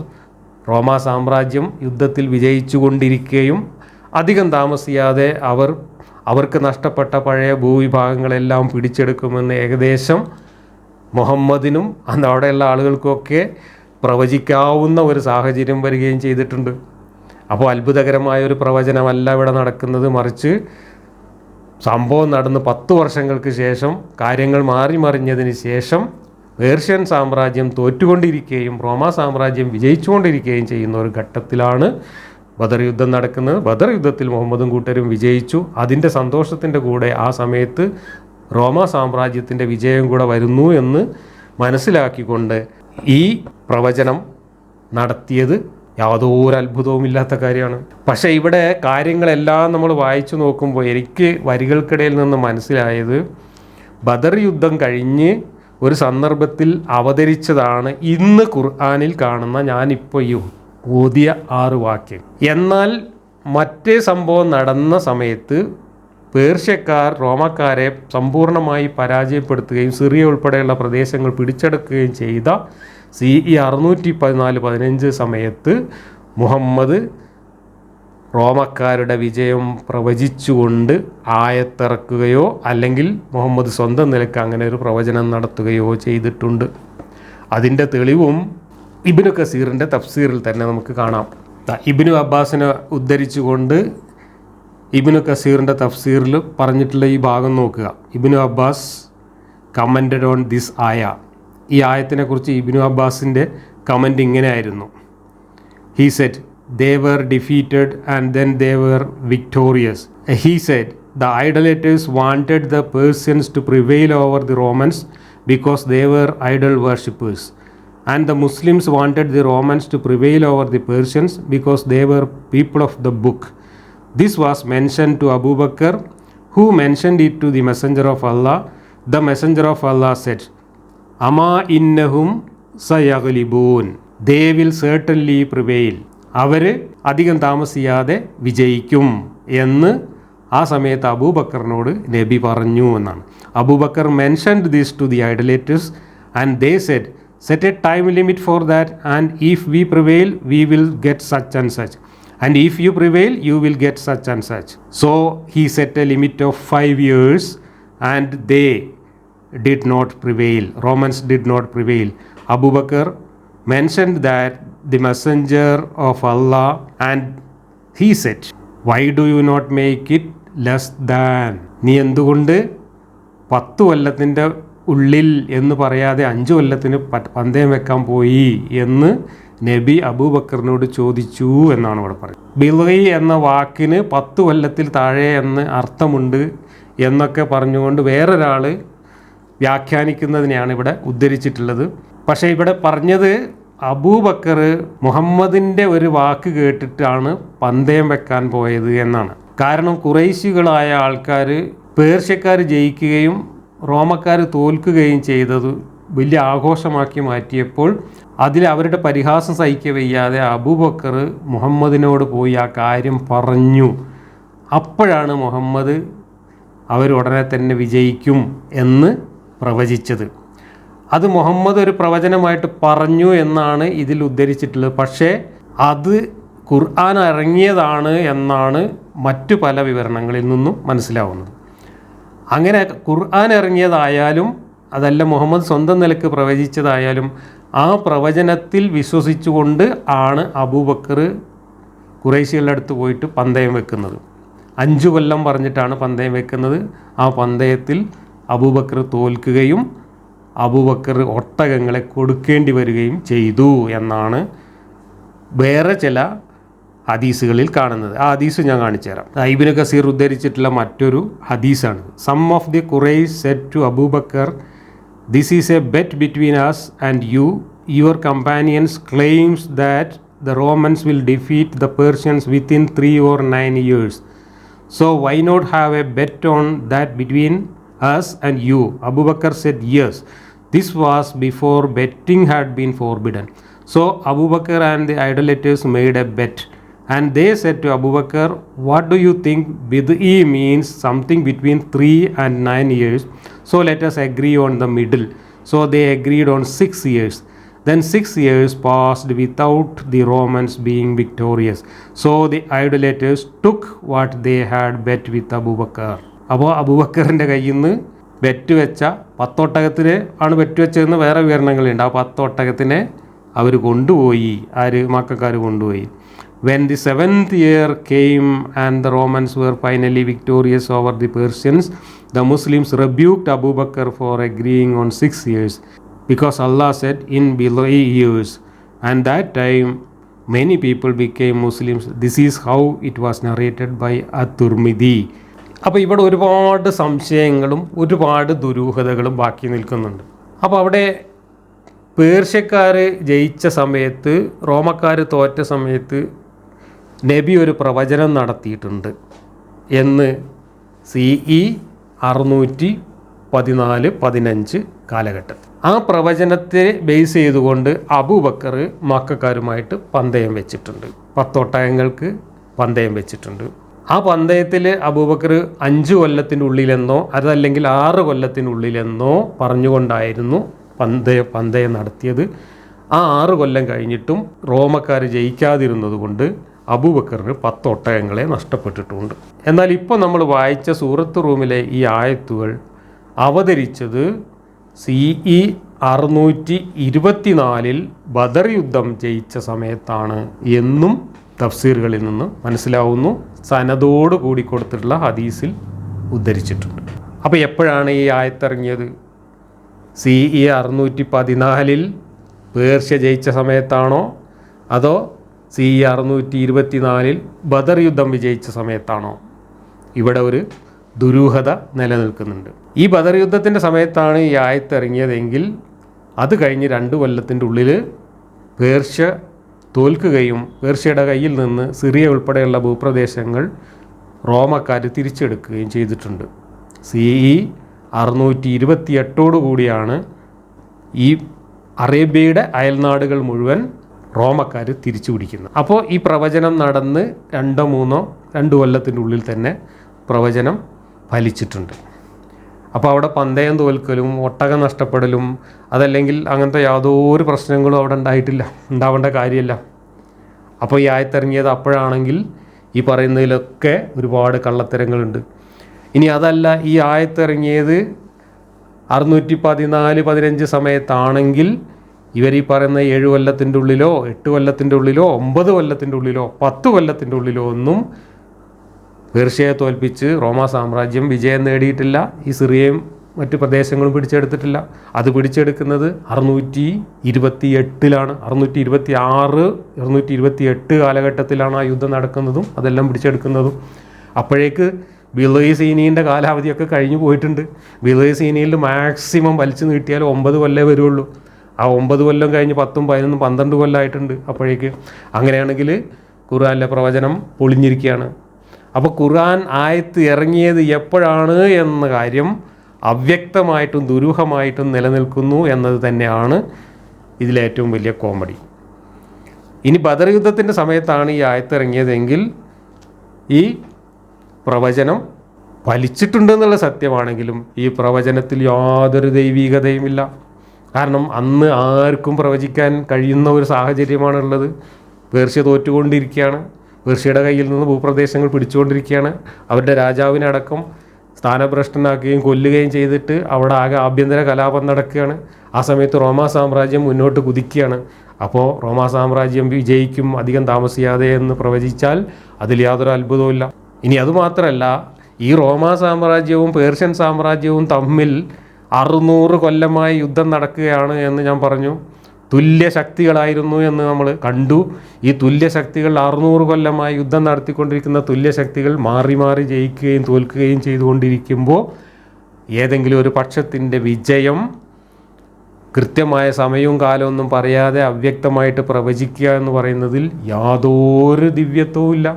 റോമാ സാമ്രാജ്യം യുദ്ധത്തിൽ വിജയിച്ചു കൊണ്ടിരിക്കുകയും അധികം താമസിയാതെ അവർക്ക് നഷ്ടപ്പെട്ട പഴയ ഭൂവിഭാഗങ്ങളെല്ലാം പിടിച്ചെടുക്കുമെന്ന് ഏകദേശം മുഹമ്മദിനും അവിടെയുള്ള ആളുകൾക്കൊക്കെ പ്രവചിക്കാവുന്ന ഒരു സാഹചര്യം വരികയും ചെയ്തിട്ടുണ്ട്. അപ്പോൾ അത്ഭുതകരമായ ഒരു പ്രവചനമല്ല ഇവിടെ നടക്കുന്നത്, മറിച്ച് സംഭവം നടന്ന് 10 വർഷങ്ങൾക്ക് ശേഷം കാര്യങ്ങൾ മറിഞ്ഞതിന് ശേഷം പേർഷ്യൻ സാമ്രാജ്യം തോറ്റുകൊണ്ടിരിക്കുകയും റോമാ സാമ്രാജ്യം വിജയിച്ചുകൊണ്ടിരിക്കുകയും ചെയ്യുന്ന ഒരു ഘട്ടത്തിലാണ് ബദർ യുദ്ധം നടക്കുന്നത്. ബദർ യുദ്ധത്തിൽ മുഹമ്മദും കൂട്ടരും വിജയിച്ചു. അതിൻ്റെ സന്തോഷത്തിൻ്റെ കൂടെ ആ സമയത്ത് റോമാ സാമ്രാജ്യത്തിൻ്റെ വിജയം കൂടെ വരുന്നു എന്ന് മനസ്സിലാക്കിക്കൊണ്ട് ഈ പ്രവചനം നടത്തിയത് യാതൊരു അത്ഭുതവുമില്ലാത്ത കാര്യമാണ്. പക്ഷേ ഇവിടെ കാര്യങ്ങളെല്ലാം നമ്മൾ വായിച്ചു നോക്കുമ്പോൾ എനിക്ക് വരികൾക്കിടയിൽ നിന്ന് മനസ്സിലായത് ബദർ യുദ്ധം കഴിഞ്ഞ് ഒരു സന്ദർഭത്തിൽ അവതരിച്ചതാണ് ഇന്ന് ഖുർആനിൽ കാണുന്ന ഞാനിപ്പോൾ ഈ ഓതിയ 6 വാക്യം. എന്നാൽ മറ്റേ സംഭവം നടന്ന സമയത്ത് പേർഷ്യക്കാർ റോമക്കാരെ സമ്പൂർണ്ണമായി പരാജയപ്പെടുത്തുകയും സിറിയ ഉൾപ്പെടെയുള്ള പ്രദേശങ്ങൾ പിടിച്ചെടുക്കുകയും ചെയ്ത CE 614-15 സമയത്ത് മുഹമ്മദ് റോമക്കാരുടെ വിജയം പ്രവചിച്ചുകൊണ്ട് ആയത്തിറക്കുകയോ അല്ലെങ്കിൽ മുഹമ്മദ് സ്വന്തം നിലക്ക് അങ്ങനെ ഒരു പ്രവചനം നടത്തുകയോ ചെയ്തിട്ടുണ്ട്. അതിൻ്റെ തെളിവും ഇബ്നു കസീറിൻ്റെ തഫ്സീറിൽ തന്നെ നമുക്ക് കാണാം. ഇബ്നു അബ്ബാസിനെ ഉദ്ധരിച്ചുകൊണ്ട് ഇബ്നു കസീറിൻ്റെ തഫ്സീറിൽ പറഞ്ഞിട്ടുള്ള ഈ ഭാഗം നോക്കുക. Ibn Abbas commented on this ആയ. ഈ ആയത്തിനെക്കുറിച്ച് ഇബ്നു അബ്ബാസിൻ്റെ കമൻറ്റ് ഇങ്ങനെയായിരുന്നു. He said, they were defeated and then they were victorious. He said, the idolaters wanted the Persians to prevail over the Romans because they were idol worshippers. and the Muslims wanted the Romans to prevail over the Persians because they were people of the book. This was mentioned to Abu Bakr, who mentioned it to the Messenger of Allah. The Messenger of Allah said, Ama innahum sayaglibun. They will certainly prevail. അവർ അധികം താമസിയാതെ വിജയിക്കും എന്ന് ആ സമയത്ത് അബൂബക്കറിനോട് നബി പറഞ്ഞു എന്നാണ്. Abu Bakr mentioned this to the idolaters and they said, set a time limit for that, and if we prevail we will get such and such, and if you prevail you will get such and such. So he set a limit of 5 years and they did not prevail. Romans did not prevail. Abu Bakr mentioned that the messenger of Allah, and he said, why do you not make it less than? നീ എന്തുകൊണ്ട് 10 കൊല്ലത്തിൻ്റെ ഉള്ളിൽ എന്ന് പറയാതെ 5 കൊല്ലത്തിന് പന്തയം വെക്കാൻ പോയി എന്ന് നബി അബൂബക്കറിനോട് ചോദിച്ചു എന്നാണ് ഇവിടെ പറയുന്നത്. ബിൽഗി എന്ന വാക്കിന് 10 കൊല്ലത്തിൽ താഴെ എന്ന് അർത്ഥമുണ്ട് എന്നൊക്കെ പറഞ്ഞുകൊണ്ട് വേറൊരാൾ വ്യാഖ്യാനിക്കുന്നതിനെയാണ് ഇവിടെ ഉദ്ധരിച്ചിട്ടുള്ളത്. പക്ഷേ ഇവിടെ പറഞ്ഞത് അബൂബക്കർ മുഹമ്മദിൻ്റെ ഒരു വാക്ക് കേട്ടിട്ടാണ് പന്തയം വെക്കാൻ പോയത് എന്നാണ്. കാരണം ഖുറൈശികളായ ആൾക്കാർ പേർഷ്യക്കാർ ജയിക്കുകയും റോമക്കാർ തോൽക്കുകയും ചെയ്തത് വലിയ ആഘോഷമാക്കി മാറ്റിയപ്പോൾ അതിൽ അവരുടെ പരിഹാസം സഹിക്കവയ്യാതെ അബൂബക്കർ മുഹമ്മദിനോട് പോയി ആ കാര്യം പറഞ്ഞു. അപ്പോഴാണ് മുഹമ്മദ് അവരുടനെ തന്നെ വിജയിക്കും എന്ന് പ്രവചിച്ചത്. അത് മുഹമ്മദ് ഒരു പ്രവചനമായിട്ട് പറഞ്ഞു എന്നാണ് ഇതിൽ ഉദ്ധരിച്ചിട്ടുള്ളത്. പക്ഷേ അത് ഖുർആൻ ഇറങ്ങിയതാണ് എന്നാണ് മറ്റു പല വിവരണങ്ങളിൽ നിന്നും മനസ്സിലാവുന്നത്. അങ്ങനെ ഖുർആൻ ഇറങ്ങിയതായാലും അതല്ല മുഹമ്മദ് സ്വന്തം നിലക്ക് പ്രവചിച്ചതായാലും ആ പ്രവചനത്തിൽ വിശ്വസിച്ചുകൊണ്ട് ആണ് അബൂബക്കർ ഖുറൈശികളുടെ അടുത്ത് പോയിട്ട് പന്തയം വെക്കുന്നത്. 5 കൊല്ലം പറഞ്ഞിട്ടാണ് പന്തയം വെക്കുന്നത്. ആ പന്തയത്തിൽ അബൂബക്കർ തോൽക്കുകയും അബൂബക്കർ ഒട്ടകങ്ങളെ കൊടുക്കേണ്ടി വരികയും ചെയ്തു എന്നാണ് വേറെ ചില ഹദീസുകളിൽ കാണുന്നത്. ആ ഹദീസ് ഞാൻ കാണിച്ചു തരാം. ഇബ്നു കസീർ ഉദ്ധരിച്ചിട്ടുള്ള മറ്റൊരു ഹദീസാണ്. Some of the Quraish said to Abu Bakr, this is a bet between us and you. Your companions claims that the Romans will defeat the Persians within 3 or 9 years. So why not have a bet on that between us and you? Abu Bakr said yes. This was before betting had been forbidden. So Abu Bakr and the idolaters made a bet, and they said to Abu Bakr, what do you think? Bid'i means something between 3 and 9 years. So let us agree on the middle. So they agreed on 6 years. Then 6 years passed without the Romans being victorious. So the idolaters took what they had bet with Abu Bakr. അപ്പോൾ അബൂബക്കറിൻ്റെ കയ്യിൽ നിന്ന് bet വെച്ച 10 ഒട്ടകത്തിന് ആണ് bet വെച്ചതെന്ന് വേറെ വിവരണങ്ങളുണ്ട്. ആ 10 ഒട്ടകത്തിനെ അവർ കൊണ്ടുപോയി. മക്കക്കാർ കൊണ്ടുപോയി. When the 7th year came and the Romans were finally victorious over the Persians, the Muslims rebuked Abu Bakr for agreeing on 6 years. Because Allah said in below years, and that time many people became Muslims. This is how it was narrated by At-Tirmidhi. അപ്പോൾ ഇവിടെ ഒരുപാട് സംശയങ്ങളും ഒരുപാട് ദുരൂഹതകളും ബാക്കി നിൽക്കുന്നുണ്ട്. അപ്പോൾ അവിടെ പേർഷ്യക്കാർ ജയിച്ച സമയത്ത് റോമക്കാർ തോറ്റ സമയത്ത് നബി ഒരു പ്രവചനം നടത്തിയിട്ടുണ്ട് എന്ന് CE 614-15 കാലഘട്ടത്തിൽ. ആ പ്രവചനത്തെ ബേസ് ചെയ്തുകൊണ്ട് അബൂബക്കർ മക്കക്കാരുമായിട്ട് പന്തയം വെച്ചിട്ടുണ്ട്. 10 ഒട്ടകങ്ങൾക്ക് പന്തയം വെച്ചിട്ടുണ്ട്. ആ പന്തയത്തിൽ അബൂബക്കർ 5 കൊല്ലത്തിൻ്റെ ഉള്ളിലെന്നോ അതല്ലെങ്കിൽ 6 കൊല്ലത്തിനുള്ളിലെന്നോ പറഞ്ഞുകൊണ്ടായിരുന്നു പന്തയം നടത്തിയത്. ആ 6 കൊല്ലം കഴിഞ്ഞിട്ടും റോമക്കാർ ജയിക്കാതിരുന്നത് കൊണ്ട് അബൂബക്കറിന് 10 ഒട്ടകങ്ങളെ നഷ്ടപ്പെട്ടിട്ടുണ്ട്. എന്നാൽ ഇപ്പോൾ നമ്മൾ വായിച്ച സൂറത്ത് റൂമിലെ ഈ ആയത്തുകൾ അവതരിച്ചത് CE 624 ബദർ യുദ്ധം ജയിച്ച സമയത്താണ് എന്നും തഫ്സീറുകളിൽ നിന്ന് മനസ്സിലാവുന്നു. സനദോട് കൂടി കൊടുത്തിട്ടുള്ള ഹദീസിൽ ഉദ്ധരിച്ചിട്ടുണ്ട്. അപ്പോൾ എപ്പോഴാണ് ഈ ആയത്തിറങ്ങിയത്? CE 614 പേർഷ്യ ജയിച്ച സമയത്താണോ അതോ CE 624 ബദർ യുദ്ധം വിജയിച്ച സമയത്താണോ? ഇവിടെ ഒരു ദുരൂഹത നിലനിൽക്കുന്നുണ്ട്. ഈ ബദർ യുദ്ധത്തിൻ്റെ സമയത്താണ് ഈ ആയത്തിറങ്ങിയതെങ്കിൽ അത് കഴിഞ്ഞ് 2 കൊല്ലത്തിൻ്റെ ഉള്ളിൽ പേർഷ്യ തോൽക്കുകയും പേർഷ്യയുടെ കയ്യിൽ നിന്ന് സിറിയ ഉൾപ്പെടെയുള്ള ഭൂപ്രദേശങ്ങൾ റോമക്കാർ തിരിച്ചെടുക്കുകയും ചെയ്തിട്ടുണ്ട്. CE 628 കൂടിയാണ് ഈ അറേബ്യയുടെ അയൽനാടുകൾ മുഴുവൻ റോമക്കാർ തിരിച്ചു പിടിക്കുന്നത്. അപ്പോൾ ഈ പ്രവചനം നടന്ന് 2 കൊല്ലത്തിൻ്റെ ഉള്ളിൽ തന്നെ പ്രവചനം ഫലിച്ചിട്ടുണ്ട്. അപ്പോൾ അവിടെ പന്തയം തോൽക്കലും ഒട്ടകം നഷ്ടപ്പെടലും അതല്ലെങ്കിൽ അങ്ങനത്തെ യാതൊരു പ്രശ്നങ്ങളും അവിടെ ഉണ്ടാവേണ്ട കാര്യമില്ല. അപ്പോൾ ഈ ആയത്തിറങ്ങിയത് അപ്പോഴാണെങ്കിൽ ഈ പറയുന്നതിലൊക്കെ ഒരുപാട് കള്ളത്തരങ്ങളുണ്ട്. ഇനി അതല്ല, ഈ ആയത്തിറങ്ങിയത് 614-15 സമയത്താണെങ്കിൽ ഇവർ ഈ പറയുന്ന 7 കൊല്ലത്തിൻ്റെ ഉള്ളിലോ 8 കൊല്ലത്തിൻ്റെ ഉള്ളിലോ 9 കൊല്ലത്തിൻ്റെ ഉള്ളിലോ 10 കൊല്ലത്തിൻ്റെ ഉള്ളിലോ ഒന്നും പേർഷ്യയെ തോൽപ്പിച്ച് റോമാ സാമ്രാജ്യം വിജയം നേടിയിട്ടില്ല. ഈ സിറിയയും മറ്റ് പ്രദേശങ്ങളും പിടിച്ചെടുത്തിട്ടില്ല. അത് പിടിച്ചെടുക്കുന്നത് 628-ലാണ്. 626-628 കാലഘട്ടത്തിലാണ് ആ യുദ്ധം നടക്കുന്നതും അതെല്ലാം പിടിച്ചെടുക്കുന്നതും. അപ്പോഴേക്ക് ബിലൈസീനീൻ്റെ കാലാവധിയൊക്കെ കഴിഞ്ഞു പോയിട്ടുണ്ട്. ബിലൈസീനിയിൽ മാക്സിമം വലിച്ചു നീട്ടിയാൽ 9 കൊല്ലമേ വരുള്ളൂ. ആ 9 കൊല്ലം കഴിഞ്ഞ് 10, 11, 12 കൊല്ലമായിട്ടുണ്ട് അപ്പോഴേക്ക്. അങ്ങനെയാണെങ്കിൽ ഖുർആനിലെ പ്രവചനം പൊളിഞ്ഞിരിക്കുകയാണ്. അപ്പോൾ ഖുർആൻ ആയത്ത് ഇറങ്ങിയത് എപ്പോഴാണ് എന്ന കാര്യം അവ്യക്തമായിട്ടും ദുരൂഹമായിട്ടും നിലനിൽക്കുന്നു എന്നത് തന്നെയാണ് ഇതിലേറ്റവും വലിയ കോമഡി. ഇനി ബദർ യുദ്ധത്തിൻ്റെ സമയത്താണ് ഈ ആയത്ത് ഇറങ്ങിയതെങ്കിൽ ഈ പ്രവചനം ഫലിച്ചിട്ടുണ്ടെന്നുള്ള സത്യമാണെങ്കിലും ഈ പ്രവചനത്തിൽ യാതൊരു ദൈവീകതയുമില്ല. കാരണം അന്ന് ആർക്കും പ്രവചിക്കാൻ കഴിയുന്ന ഒരു സാഹചര്യമാണുള്ളത്. പേർഷ്യ തോറ്റുകൊണ്ടിരിക്കുകയാണ്. പേർഷ്യയുടെ കയ്യിൽ നിന്ന് ഭൂപ്രദേശങ്ങൾ പിടിച്ചുകൊണ്ടിരിക്കുകയാണ്. അവരുടെ രാജാവിനെ അടക്കം സ്ഥാനഭ്രഷ്ടനാക്കുകയും കൊല്ലുകയും ചെയ്തിട്ട് അവിടെ ആകെ ആഭ്യന്തര കലാപം നടക്കുകയാണ്. ആ സമയത്ത് റോമാ സാമ്രാജ്യം മുന്നോട്ട് കുതിക്കുകയാണ്. അപ്പോൾ റോമാ സാമ്രാജ്യം വിജയിക്കും അധികം താമസിയാതെ എന്ന് പ്രവചിച്ചാൽ അതിൽ യാതൊരു അത്ഭുതവുമില്ല. ഇനി അതുമാത്രമല്ല, ഈ റോമാ സാമ്രാജ്യവും പേർഷ്യൻ സാമ്രാജ്യവും തമ്മിൽ 600 കൊല്ലമായി യുദ്ധം നടക്കുകയാണ് എന്ന് ഞാൻ പറഞ്ഞു. തുല്യ ശക്തികളായിരുന്നു എന്ന് നമ്മൾ കണ്ടു. ഈ തുല്യ ശക്തികൾ 600 കൊല്ലമായി യുദ്ധം നടത്തിക്കൊണ്ടിരിക്കുന്ന തുല്യ ശക്തികൾ മാറി മാറി ജയിക്കുകയും തോൽക്കുകയും ചെയ്തുകൊണ്ടിരിക്കുമ്പോൾ ഏതെങ്കിലും ഒരു പക്ഷത്തിൻ്റെ വിജയം കൃത്യമായ സമയവും കാലമൊന്നും പറയാതെ അവ്യക്തമായിട്ട് പ്രവചിക്കുക എന്ന് പറയുന്നതിൽ യാതൊരു ദിവ്യത്വവും ഇല്ല.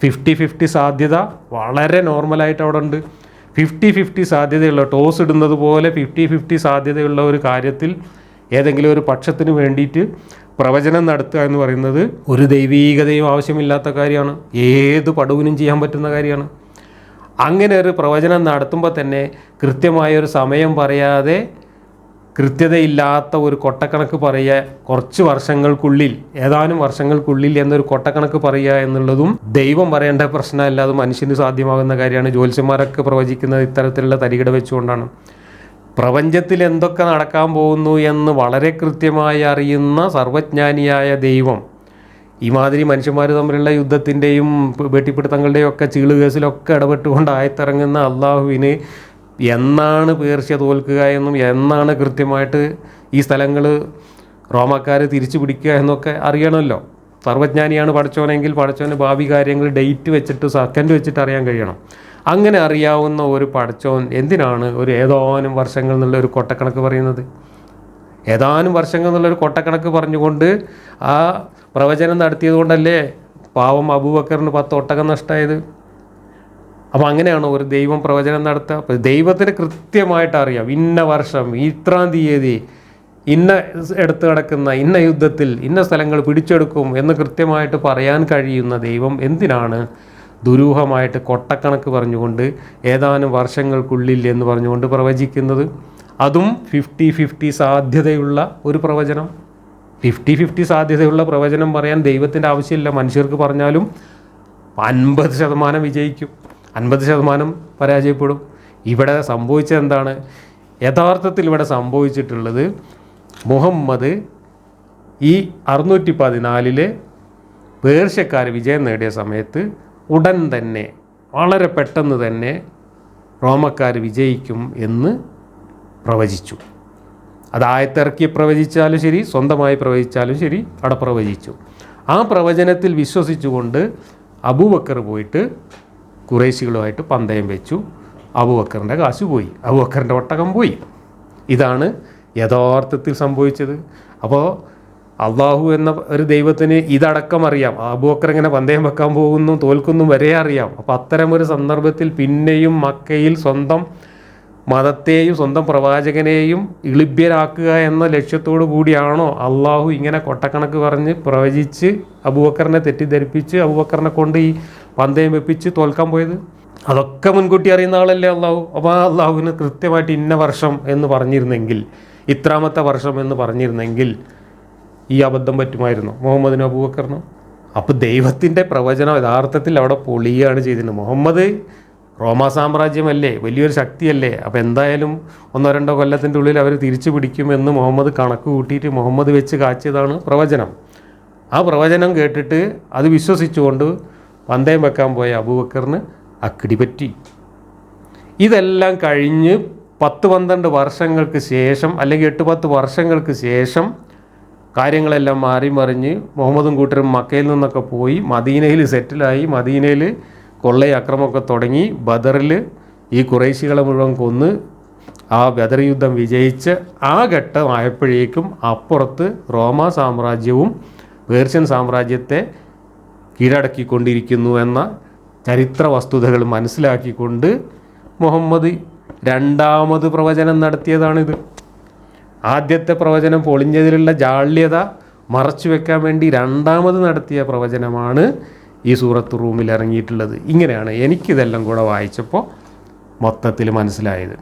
50-50 സാധ്യത വളരെ നോർമലായിട്ട് അവിടെ ഉണ്ട്. 50-50 സാധ്യതയുള്ള, ടോസ് ഇടുന്നത് പോലെ 50-50 സാധ്യതയുള്ള ഒരു കാര്യത്തിൽ ഏതെങ്കിലും ഒരു പക്ഷത്തിന് വേണ്ടിയിട്ട് പ്രവചനം നടത്തുക എന്ന് പറയുന്നത് ഒരു ദൈവീകതയും ആവശ്യമില്ലാത്ത കാര്യമാണ്. ഏത് പടവിനും ചെയ്യാൻ പറ്റുന്ന കാര്യമാണ്. അങ്ങനെ ഒരു പ്രവചനം നടത്തുമ്പോൾ തന്നെ കൃത്യമായൊരു സമയം പറയാതെ കൃത്യതയില്ലാത്ത ഒരു കൊട്ടക്കണക്ക് പറയുക, കുറച്ച് വർഷങ്ങൾക്കുള്ളിൽ, ഏതാനും വർഷങ്ങൾക്കുള്ളിൽ എന്നൊരു കൊട്ടക്കണക്ക് പറയുക എന്നുള്ളതും ദൈവം പറയേണ്ട പ്രശ്നമല്ല, അത് മനുഷ്യന് സാധ്യമാകുന്ന കാര്യമാണ്. ജ്യോത്സ്യന്മാരൊക്കെ പ്രവചിക്കുന്നത് ഇത്തരത്തിലുള്ള തരികിട വെച്ചുകൊണ്ടാണ്. പ്രപഞ്ചത്തിൽ എന്തൊക്കെ നടക്കാൻ പോകുന്നു എന്ന് വളരെ കൃത്യമായി അറിയുന്ന സർവജ്ഞാനിയായ ദൈവം ഈ മാതിരി മനുഷ്യന്മാർ തമ്മിലുള്ള യുദ്ധത്തിൻ്റെയും വെട്ടിപ്പിടുത്തങ്ങളുടെയും ഒക്കെ ചീളുകേസിലൊക്കെ ഇടപെട്ടുകൊണ്ട് ആയത്തിറങ്ങുന്ന അള്ളാഹുവിന് എന്നാണ് പേർഷ്യ തോൽക്കുക എന്നും എന്നാണ് കൃത്യമായിട്ട് ഈ സ്ഥലങ്ങൾ റോമാക്കാർ തിരിച്ചു പിടിക്കുക എന്നൊക്കെ അറിയണമല്ലോ. സർവജ്ഞാനിയാണ് പടച്ചോനെങ്കിൽ പടച്ചോന് ഭാവി കാര്യങ്ങൾ ഡേറ്റ് വെച്ചിട്ട് സെക്കൻഡ് വെച്ചിട്ട് അറിയാൻ കഴിയണം. അങ്ങനെ അറിയാവുന്ന ഒരു പടച്ചോൻ എന്തിനാണ് ഒരു ഏതാനും വർഷങ്ങൾ എന്നുള്ള ഒരു കൊട്ടക്കണക്ക് പറയുന്നത്? ഏതാനും വർഷങ്ങൾ എന്നുള്ളൊരു കൊട്ടക്കണക്ക് പറഞ്ഞുകൊണ്ട് ആ പ്രവചനം നടത്തിയത് കൊണ്ടല്ലേ പാവം അബൂബക്കറിന് 10 ഒട്ടകം നഷ്ടമായത്. അപ്പോൾ അങ്ങനെയാണ് ഒരു ദൈവം പ്രവചനം നടത്തുക. അപ്പോൾ ദൈവത്തിന് കൃത്യമായിട്ട് അറിയാം ഇന്ന വർഷം ഇത്രാം തീയതി ഇന്ന എടുത്ത് കിടക്കുന്ന ഇന്ന യുദ്ധത്തിൽ ഇന്ന സ്ഥലങ്ങൾ പിടിച്ചെടുക്കും എന്ന് കൃത്യമായിട്ട് പറയാൻ കഴിയുന്ന ദൈവം എന്തിനാണ് ദുരൂഹമായിട്ട് കൊട്ടക്കണക്ക് പറഞ്ഞുകൊണ്ട് ഏതാനും വർഷങ്ങൾക്കുള്ളിൽ എന്ന് പറഞ്ഞുകൊണ്ട് പ്രവചിക്കുന്നത്? അതും 50-50 സാധ്യതയുള്ള ഒരു പ്രവചനം. 50-50 സാധ്യതയുള്ള പ്രവചനം പറയാൻ ദൈവത്തിൻ്റെ ആവശ്യമില്ല. മനുഷ്യർക്ക് പറഞ്ഞാലും 50% വിജയിക്കും, 50% പരാജയപ്പെടും. ഇവിടെ സംഭവിച്ചത് എന്താണ്? യഥാർത്ഥത്തിൽ ഇവിടെ സംഭവിച്ചിട്ടുള്ളത് മുഹമ്മദ് ഈ 614 പേർഷ്യക്കാർ വിജയം നേടിയ സമയത്ത് ഉടൻ തന്നെ വളരെ പെട്ടെന്ന് തന്നെ റോമക്കാർ വിജയിക്കും എന്ന് പ്രവചിച്ചു. അത് ആയത്തിറക്കി പ്രവചിച്ചാലും ശരി, സ്വന്തമായി പ്രവചിച്ചാലും ശരി, അവിടെ പ്രവചിച്ചു. ആ പ്രവചനത്തിൽ വിശ്വസിച്ചുകൊണ്ട് അബൂബക്കർ പോയിട്ട് ഖുറൈശികളുമായിട്ട് പന്തയം വെച്ചു. അബൂബക്കറിൻ്റെ കാശ് പോയി, അബൂബക്കറിൻ്റെ ഒട്ടകം പോയി. ഇതാണ് യഥാർത്ഥത്തിൽ സംഭവിച്ചത്. അപ്പോൾ അള്ളാഹു എന്ന ഒരു ദൈവത്തിന് ഇതടക്കം അറിയാം. അബൂബക്കർ ഇങ്ങനെ പന്തയം വെക്കാൻ പോകുന്നു, തോൽക്കുന്നു വരെ അറിയാം. അപ്പോൾ അത്തരമൊരു സന്ദർഭത്തിൽ പിന്നെയും മക്കയിൽ സ്വന്തം മതത്തെയും സ്വന്തം പ്രവാചകനെയും ഇളിഭ്യരാക്കുക എന്ന ലക്ഷ്യത്തോടു കൂടിയാണോ അള്ളാഹു ഇങ്ങനെ കൊട്ടക്കണക്ക് പറഞ്ഞ് പ്രവചിച്ച് അബൂബക്കറിനെ തെറ്റിദ്ധരിപ്പിച്ച് അബൂബക്കറിനെ കൊണ്ട് ഈ പന്തയം വെപ്പിച്ച് തോൽക്കാൻ പോയത്? അതൊക്കെ മുൻകൂട്ടി അറിയുന്ന ആളല്ലേ അള്ളാഹു. അപ്പോൾ ആ അള്ളാഹുവിന് കൃത്യമായിട്ട് ഇന്ന വർഷം എന്ന് പറഞ്ഞിരുന്നെങ്കിൽ, ഇത്രാമത്തെ വർഷം എന്ന് പറഞ്ഞിരുന്നെങ്കിൽ ഈ അബദ്ധം പറ്റുമായിരുന്നു മുഹമ്മദിനും അബൂബക്കറിനും? അപ്പോൾ ദൈവത്തിൻ്റെ പ്രവചനം യഥാർത്ഥത്തിൽ അവിടെ പൊളിയാണ് ചെയ്തിരുന്നത്. മുഹമ്മദ് റോമാ സാമ്രാജ്യമല്ലേ, വലിയൊരു ശക്തിയല്ലേ, അപ്പോൾ എന്തായാലും 1-2 കൊല്ലത്തിൻ്റെ ഉള്ളിൽ അവർ തിരിച്ചു പിടിക്കുമെന്ന് മുഹമ്മദ് കണക്ക് കൂട്ടിയിട്ട് മുഹമ്മദ് വെച്ച് കാച്ചിയതാണ് പ്രവചനം. ആ പ്രവചനം കേട്ടിട്ട് അത് വിശ്വസിച്ചുകൊണ്ട് പന്തയം വെക്കാൻ പോയ അബൂബക്കറിന് അക്കിടി പറ്റി. ഇതെല്ലാം കഴിഞ്ഞ് 10-12 വർഷങ്ങൾക്ക് ശേഷം, അല്ലെങ്കിൽ 8-10 വർഷങ്ങൾക്ക് ശേഷം കാര്യങ്ങളെല്ലാം മാറി മറിഞ്ഞ് മുഹമ്മദും കൂട്ടരും മക്കയിൽ നിന്നൊക്കെ പോയി മദീനയിൽ സെറ്റിലായി. മദീനയിൽ കൊള്ളയക്രമമൊക്കെ തുടങ്ങി. ബദറിൽ ഈ ഖുറൈശികളെ മുഴുവൻ കൊന്ന് ആ ബദർ യുദ്ധം വിജയിച്ച് ആ ഘട്ടമായപ്പോഴേക്കും അപ്പുറത്ത് റോമാ സാമ്രാജ്യവും പേർഷ്യൻ സാമ്രാജ്യത്തെ കീഴടക്കിക്കൊണ്ടിരിക്കുന്നു എന്ന ചരിത്ര വസ്തുതകൾ മനസ്സിലാക്കിക്കൊണ്ട് മുഹമ്മദ് രണ്ടാമത് പ്രവചനം നടത്തിയതാണിത്. ആദ്യത്തെ പ്രവചനം പൊളിഞ്ഞതിലുള്ള ജാള്യത മറച്ചു വെക്കാൻ വേണ്ടി രണ്ടാമത് നടത്തിയ പ്രവചനമാണ് ഈ സൂറത്ത് റൂമിൽ ഇറങ്ങിയിട്ടുള്ളത്. ഇങ്ങനെയാണ് എനിക്കിതെല്ലാം കൂടെ വായിച്ചപ്പോൾ മൊത്തത്തിൽ മനസ്സിലായത്.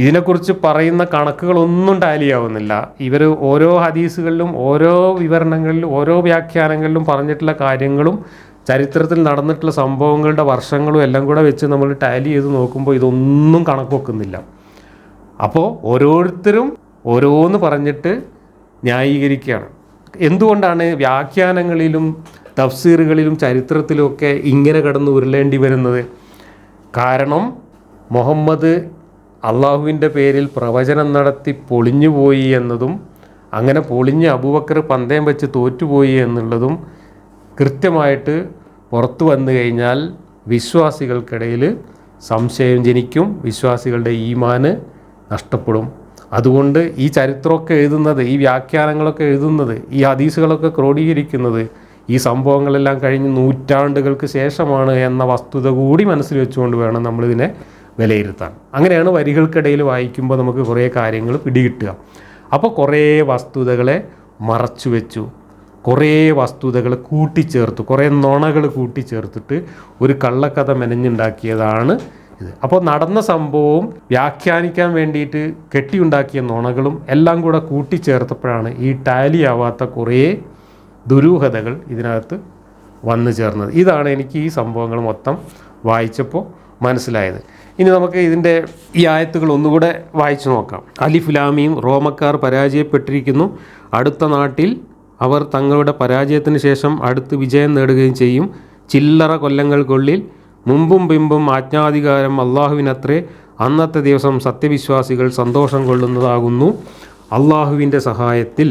ഇതിനെക്കുറിച്ച് പറയുന്ന കണക്കുകളൊന്നും ടാലിയാവുന്നില്ല. ഇവർ ഓരോ ഹദീസുകളിലും ഓരോ വിവരണങ്ങളിലും ഓരോ വ്യാഖ്യാനങ്ങളിലും പറഞ്ഞിട്ടുള്ള കാര്യങ്ങളും ചരിത്രത്തിൽ നടന്നിട്ടുള്ള സംഭവങ്ങളുടെ വർഷങ്ങളും എല്ലാം കൂടെ വെച്ച് നമ്മൾ ടാലി ചെയ്ത് നോക്കുമ്പോൾ ഇതൊന്നും കണക്ക് വെക്കുന്നില്ല. അപ്പോൾ ഓരോരുത്തരും ഓരോന്ന് പറഞ്ഞിട്ട് ന്യായീകരിക്കുകയാണ്. എന്തുകൊണ്ടാണ് വ്യാഖ്യാനങ്ങളിലും തഫ്സീറുകളിലും ചരിത്രത്തിലുമൊക്കെ ഇങ്ങനെ കടന്ന് ഉരുളേണ്ടി വരുന്നത്? കാരണം മുഹമ്മദ് അള്ളാഹുവിൻ്റെ പേരിൽ പ്രവചനം നടത്തി പൊളിഞ്ഞുപോയി എന്നതും അങ്ങനെ പൊളിഞ്ഞ് അബൂബക്കർ പന്തയം വെച്ച് തോറ്റുപോയി എന്നുള്ളതും കൃത്യമായിട്ട് പുറത്തു വന്നു കഴിഞ്ഞാൽ വിശ്വാസികൾക്കിടയിൽ സംശയം ജനിക്കും, വിശ്വാസികളുടെ ഈമാന് നഷ്ടപ്പെടും. അതുകൊണ്ട് ഈ ചരിത്രമൊക്കെ എഴുതുന്നത്, ഈ വ്യാഖ്യാനങ്ങളൊക്കെ എഴുതുന്നത്, ഈ ഹദീസുകളൊക്കെ ക്രോഡീകരിക്കുന്നത് ഈ സംഭവങ്ങളെല്ലാം കഴിഞ്ഞ് നൂറ്റാണ്ടുകൾക്ക് ശേഷമാണ് എന്ന വസ്തുത കൂടി മനസ്സിൽ വെച്ചുകൊണ്ട് വേണം നമ്മളിതിനെ വിലയിരുത്താൻ. അങ്ങനെയാണ് വരികൾക്കിടയിൽ വായിക്കുമ്പോൾ നമുക്ക് കുറേ കാര്യങ്ങൾ പിടികിട്ടുക. അപ്പോൾ കുറേ വസ്തുതകളെ മറച്ചു വെച്ചു, കുറേ വസ്തുതകൾ കൂട്ടിച്ചേർത്തു, കുറേ നുണകൾ കൂട്ടിച്ചേർത്തിട്ട് ഒരു കള്ളക്കഥ മെനഞ്ഞുണ്ടാക്കിയതാണ് ഇത്. അപ്പോൾ നടന്ന സംഭവവും വ്യാഖ്യാനിക്കാൻ വേണ്ടിയിട്ട് കെട്ടിയുണ്ടാക്കിയ നുണകളും എല്ലാം കൂടെ കൂട്ടിച്ചേർത്തപ്പോഴാണ് ഈ ടാലി ആവാത്ത കുറേ ദുരൂഹതകൾ ഇതിനകത്ത് വന്നു ചേർന്നത്. ഇതാണ് എനിക്ക് ഈ സംഭവങ്ങൾ മൊത്തം വായിച്ചപ്പോൾ മനസ്സിലായത്. ഇനി നമുക്ക് ഇതിൻ്റെ ഈ ആയത്തുകൾ ഒന്നുകൂടെ വായിച്ചു നോക്കാം. അലിഫ് ലാം മീം, റോമക്കാർ പരാജയപ്പെട്ടിരിക്കുന്നു. അടുത്ത നാട്ടിൽ അവർ തങ്ങളുടെ പരാജയത്തിന് ശേഷം അടുത്ത് വിജയം നേടുകയും ചെയ്യും. ചില്ലറ കൊല്ലങ്ങൾക്കുള്ളിൽ മുമ്പും പിമ്പും ആജ്ഞാധികാരം അള്ളാഹുവിനത്രേ. അന്നത്തെ ദിവസം സത്യവിശ്വാസികൾ സന്തോഷം കൊള്ളുന്നതാകുന്നു. അള്ളാഹുവിൻ്റെ സഹായത്തിൽ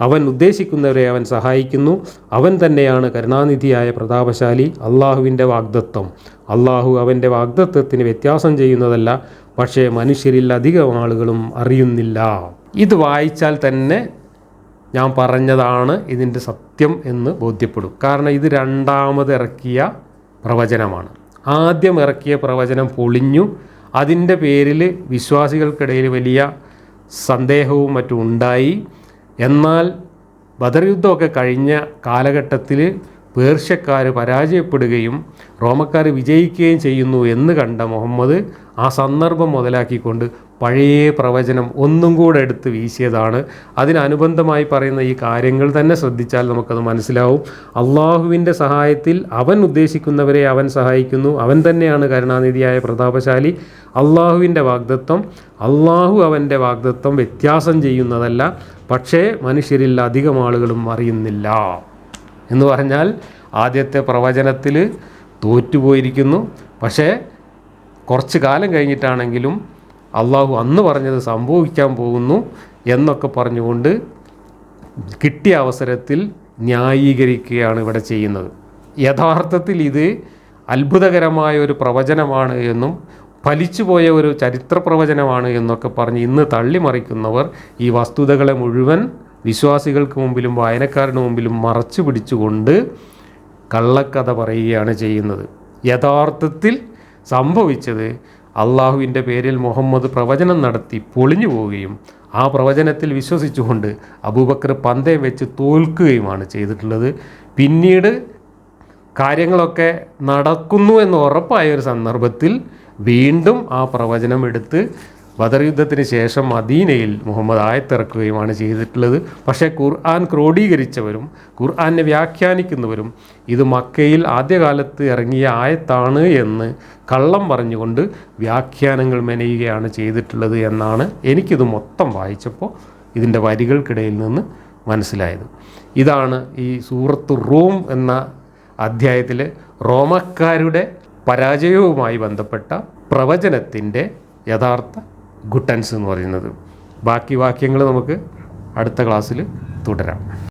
അവൻ ഉദ്ദേശിക്കുന്നവരെ അവൻ സഹായിക്കുന്നു. അവൻ തന്നെയാണ് കരുണാനിധിയായ പ്രതാപശാലി. അള്ളാഹുവിൻ്റെ വാഗ്ദത്വം, അള്ളാഹു അവൻ്റെ വാഗ്ദത്വത്തിന് വ്യത്യാസം ചെയ്യുന്നതല്ല, പക്ഷേ മനുഷ്യരിൽ അധികം ആളുകളും അറിയുന്നില്ല. ഇത് വായിച്ചാൽ തന്നെ ഞാൻ പറഞ്ഞതാണ് ഇതിൻ്റെ സത്യം എന്ന് ബോധ്യപ്പെടും. കാരണം ഇത് രണ്ടാമത് ഇറക്കിയ പ്രവചനമാണ്. ആദ്യം ഇറക്കിയ പ്രവചനം പൊളിഞ്ഞു. അതിൻ്റെ പേരിൽ വിശ്വാസികൾക്കിടയിൽ വലിയ സന്ദേഹവും മറ്റും ഉണ്ടായി. എന്നാൽ ബദർ യുദ്ധമൊക്കെ കഴിഞ്ഞ കാലഘട്ടത്തിൽ പേർഷ്യക്കാർ പരാജയപ്പെടുകയും റോമക്കാർ വിജയിക്കുകയും ചെയ്യുന്നു എന്ന് കണ്ട മുഹമ്മദ് ആ സന്ദർഭം മുതലാക്കിക്കൊണ്ട് പഴയ പ്രവചനം ഒന്നും കൂടെ എടുത്ത് വീശിയതാണ്. അതിനനുബന്ധമായി പറയുന്ന ഈ കാര്യങ്ങൾ തന്നെ ശ്രദ്ധിച്ചാൽ നമുക്കത് മനസ്സിലാവും. അള്ളാഹുവിൻ്റെ സഹായത്തിൽ അവൻ ഉദ്ദേശിക്കുന്നവരെ അവൻ സഹായിക്കുന്നു. അവൻ തന്നെയാണ് കരുണാനിധിയായ പ്രതാപശാലി. അള്ളാഹുവിൻ്റെ വാഗ്ദത്വം, അള്ളാഹു അവൻ്റെ വാഗ്ദത്വം വ്യത്യാസം ചെയ്യുന്നതല്ല, പക്ഷേ മനുഷ്യരിൽ അധികം ആളുകളും അറിയുന്നില്ല എന്ന് പറഞ്ഞാൽ ആദ്യത്തെ പ്രവചനത്തിൽ തോറ്റുപോയിരിക്കുന്നു. പക്ഷേ കുറച്ച് കാലം കഴിഞ്ഞിട്ടാണെങ്കിലും അള്ളാഹു അന്ന് പറഞ്ഞത് സംഭവിക്കാൻ പോകുന്നു എന്നൊക്കെ പറഞ്ഞുകൊണ്ട് കിട്ടിയ അവസരത്തിൽ ന്യായീകരിക്കുകയാണ് ഇവിടെ ചെയ്യുന്നത്. യഥാർത്ഥത്തിൽ ഇത് അത്ഭുതകരമായ ഒരു പ്രവചനമാണ് എന്നും ഫലിച്ചുപോയ ഒരു ചരിത്ര പ്രവചനമാണ് എന്നൊക്കെ പറഞ്ഞ് ഇന്ന് തള്ളിമറിക്കുന്നവർ ഈ വസ്തുതകളെ മുഴുവൻ വിശ്വാസികൾക്ക് മുമ്പിലും വായനക്കാരുടെ മുമ്പിലും മറച്ചു പിടിച്ചുകൊണ്ട് കള്ളക്കഥ പറയുകയാണ് ചെയ്യുന്നത്. യഥാർത്ഥത്തിൽ സംഭവിച്ചത് അള്ളാഹുവിൻ്റെ പേരിൽ മുഹമ്മദ് പ്രവചനം നടത്തി പൊളിഞ്ഞു പോവുകയും ആ പ്രവചനത്തിൽ വിശ്വസിച്ചുകൊണ്ട് അബൂബക്കർ പന്തയം വെച്ച് തോൽക്കുകയുമാണ് ചെയ്തിട്ടുള്ളത്. പിന്നീട് കാര്യങ്ങളൊക്കെ നടക്കുന്നു എന്ന് ഉറപ്പായ ഒരു സന്ദർഭത്തിൽ വീണ്ടും ആ പ്രവചനം എടുത്ത് ബദർ യുദ്ധത്തിന് ശേഷം മദീനയിൽ മുഹമ്മദ് ആയത്തിറക്കുകയുമാണ് ചെയ്തിട്ടുള്ളത്. പക്ഷേ ഖുർആൻ ക്രോഡീകരിച്ചവരും ഖുർആനെ വ്യാഖ്യാനിക്കുന്നവരും ഇത് മക്കയിൽ ആദ്യകാലത്ത് ഇറങ്ങിയ ആയത്താണ് എന്ന് കള്ളം പറഞ്ഞുകൊണ്ട് വ്യാഖ്യാനങ്ങൾ മെനയുകയാണ് ചെയ്തിട്ടുള്ളത് എന്നാണ് എനിക്കിത് മൊത്തം വായിച്ചപ്പോൾ ഇതിൻ്റെ വരികൾക്കിടയിൽ നിന്ന് മനസ്സിലായത്. ഇതാണ് ഈ സൂറത്ത് റൂം എന്ന അധ്യായത്തിൽ റോമക്കാരുടെ പരാജയവുമായി ബന്ധപ്പെട്ട പ്രവചനത്തിൻ്റെ യഥാർത്ഥ ഗുട്ടൻസ് എന്ന് പറയുന്നത്. ബാക്കി വാക്യങ്ങൾ നമുക്ക് അടുത്ത ക്ലാസ്സിൽ തുടരാം.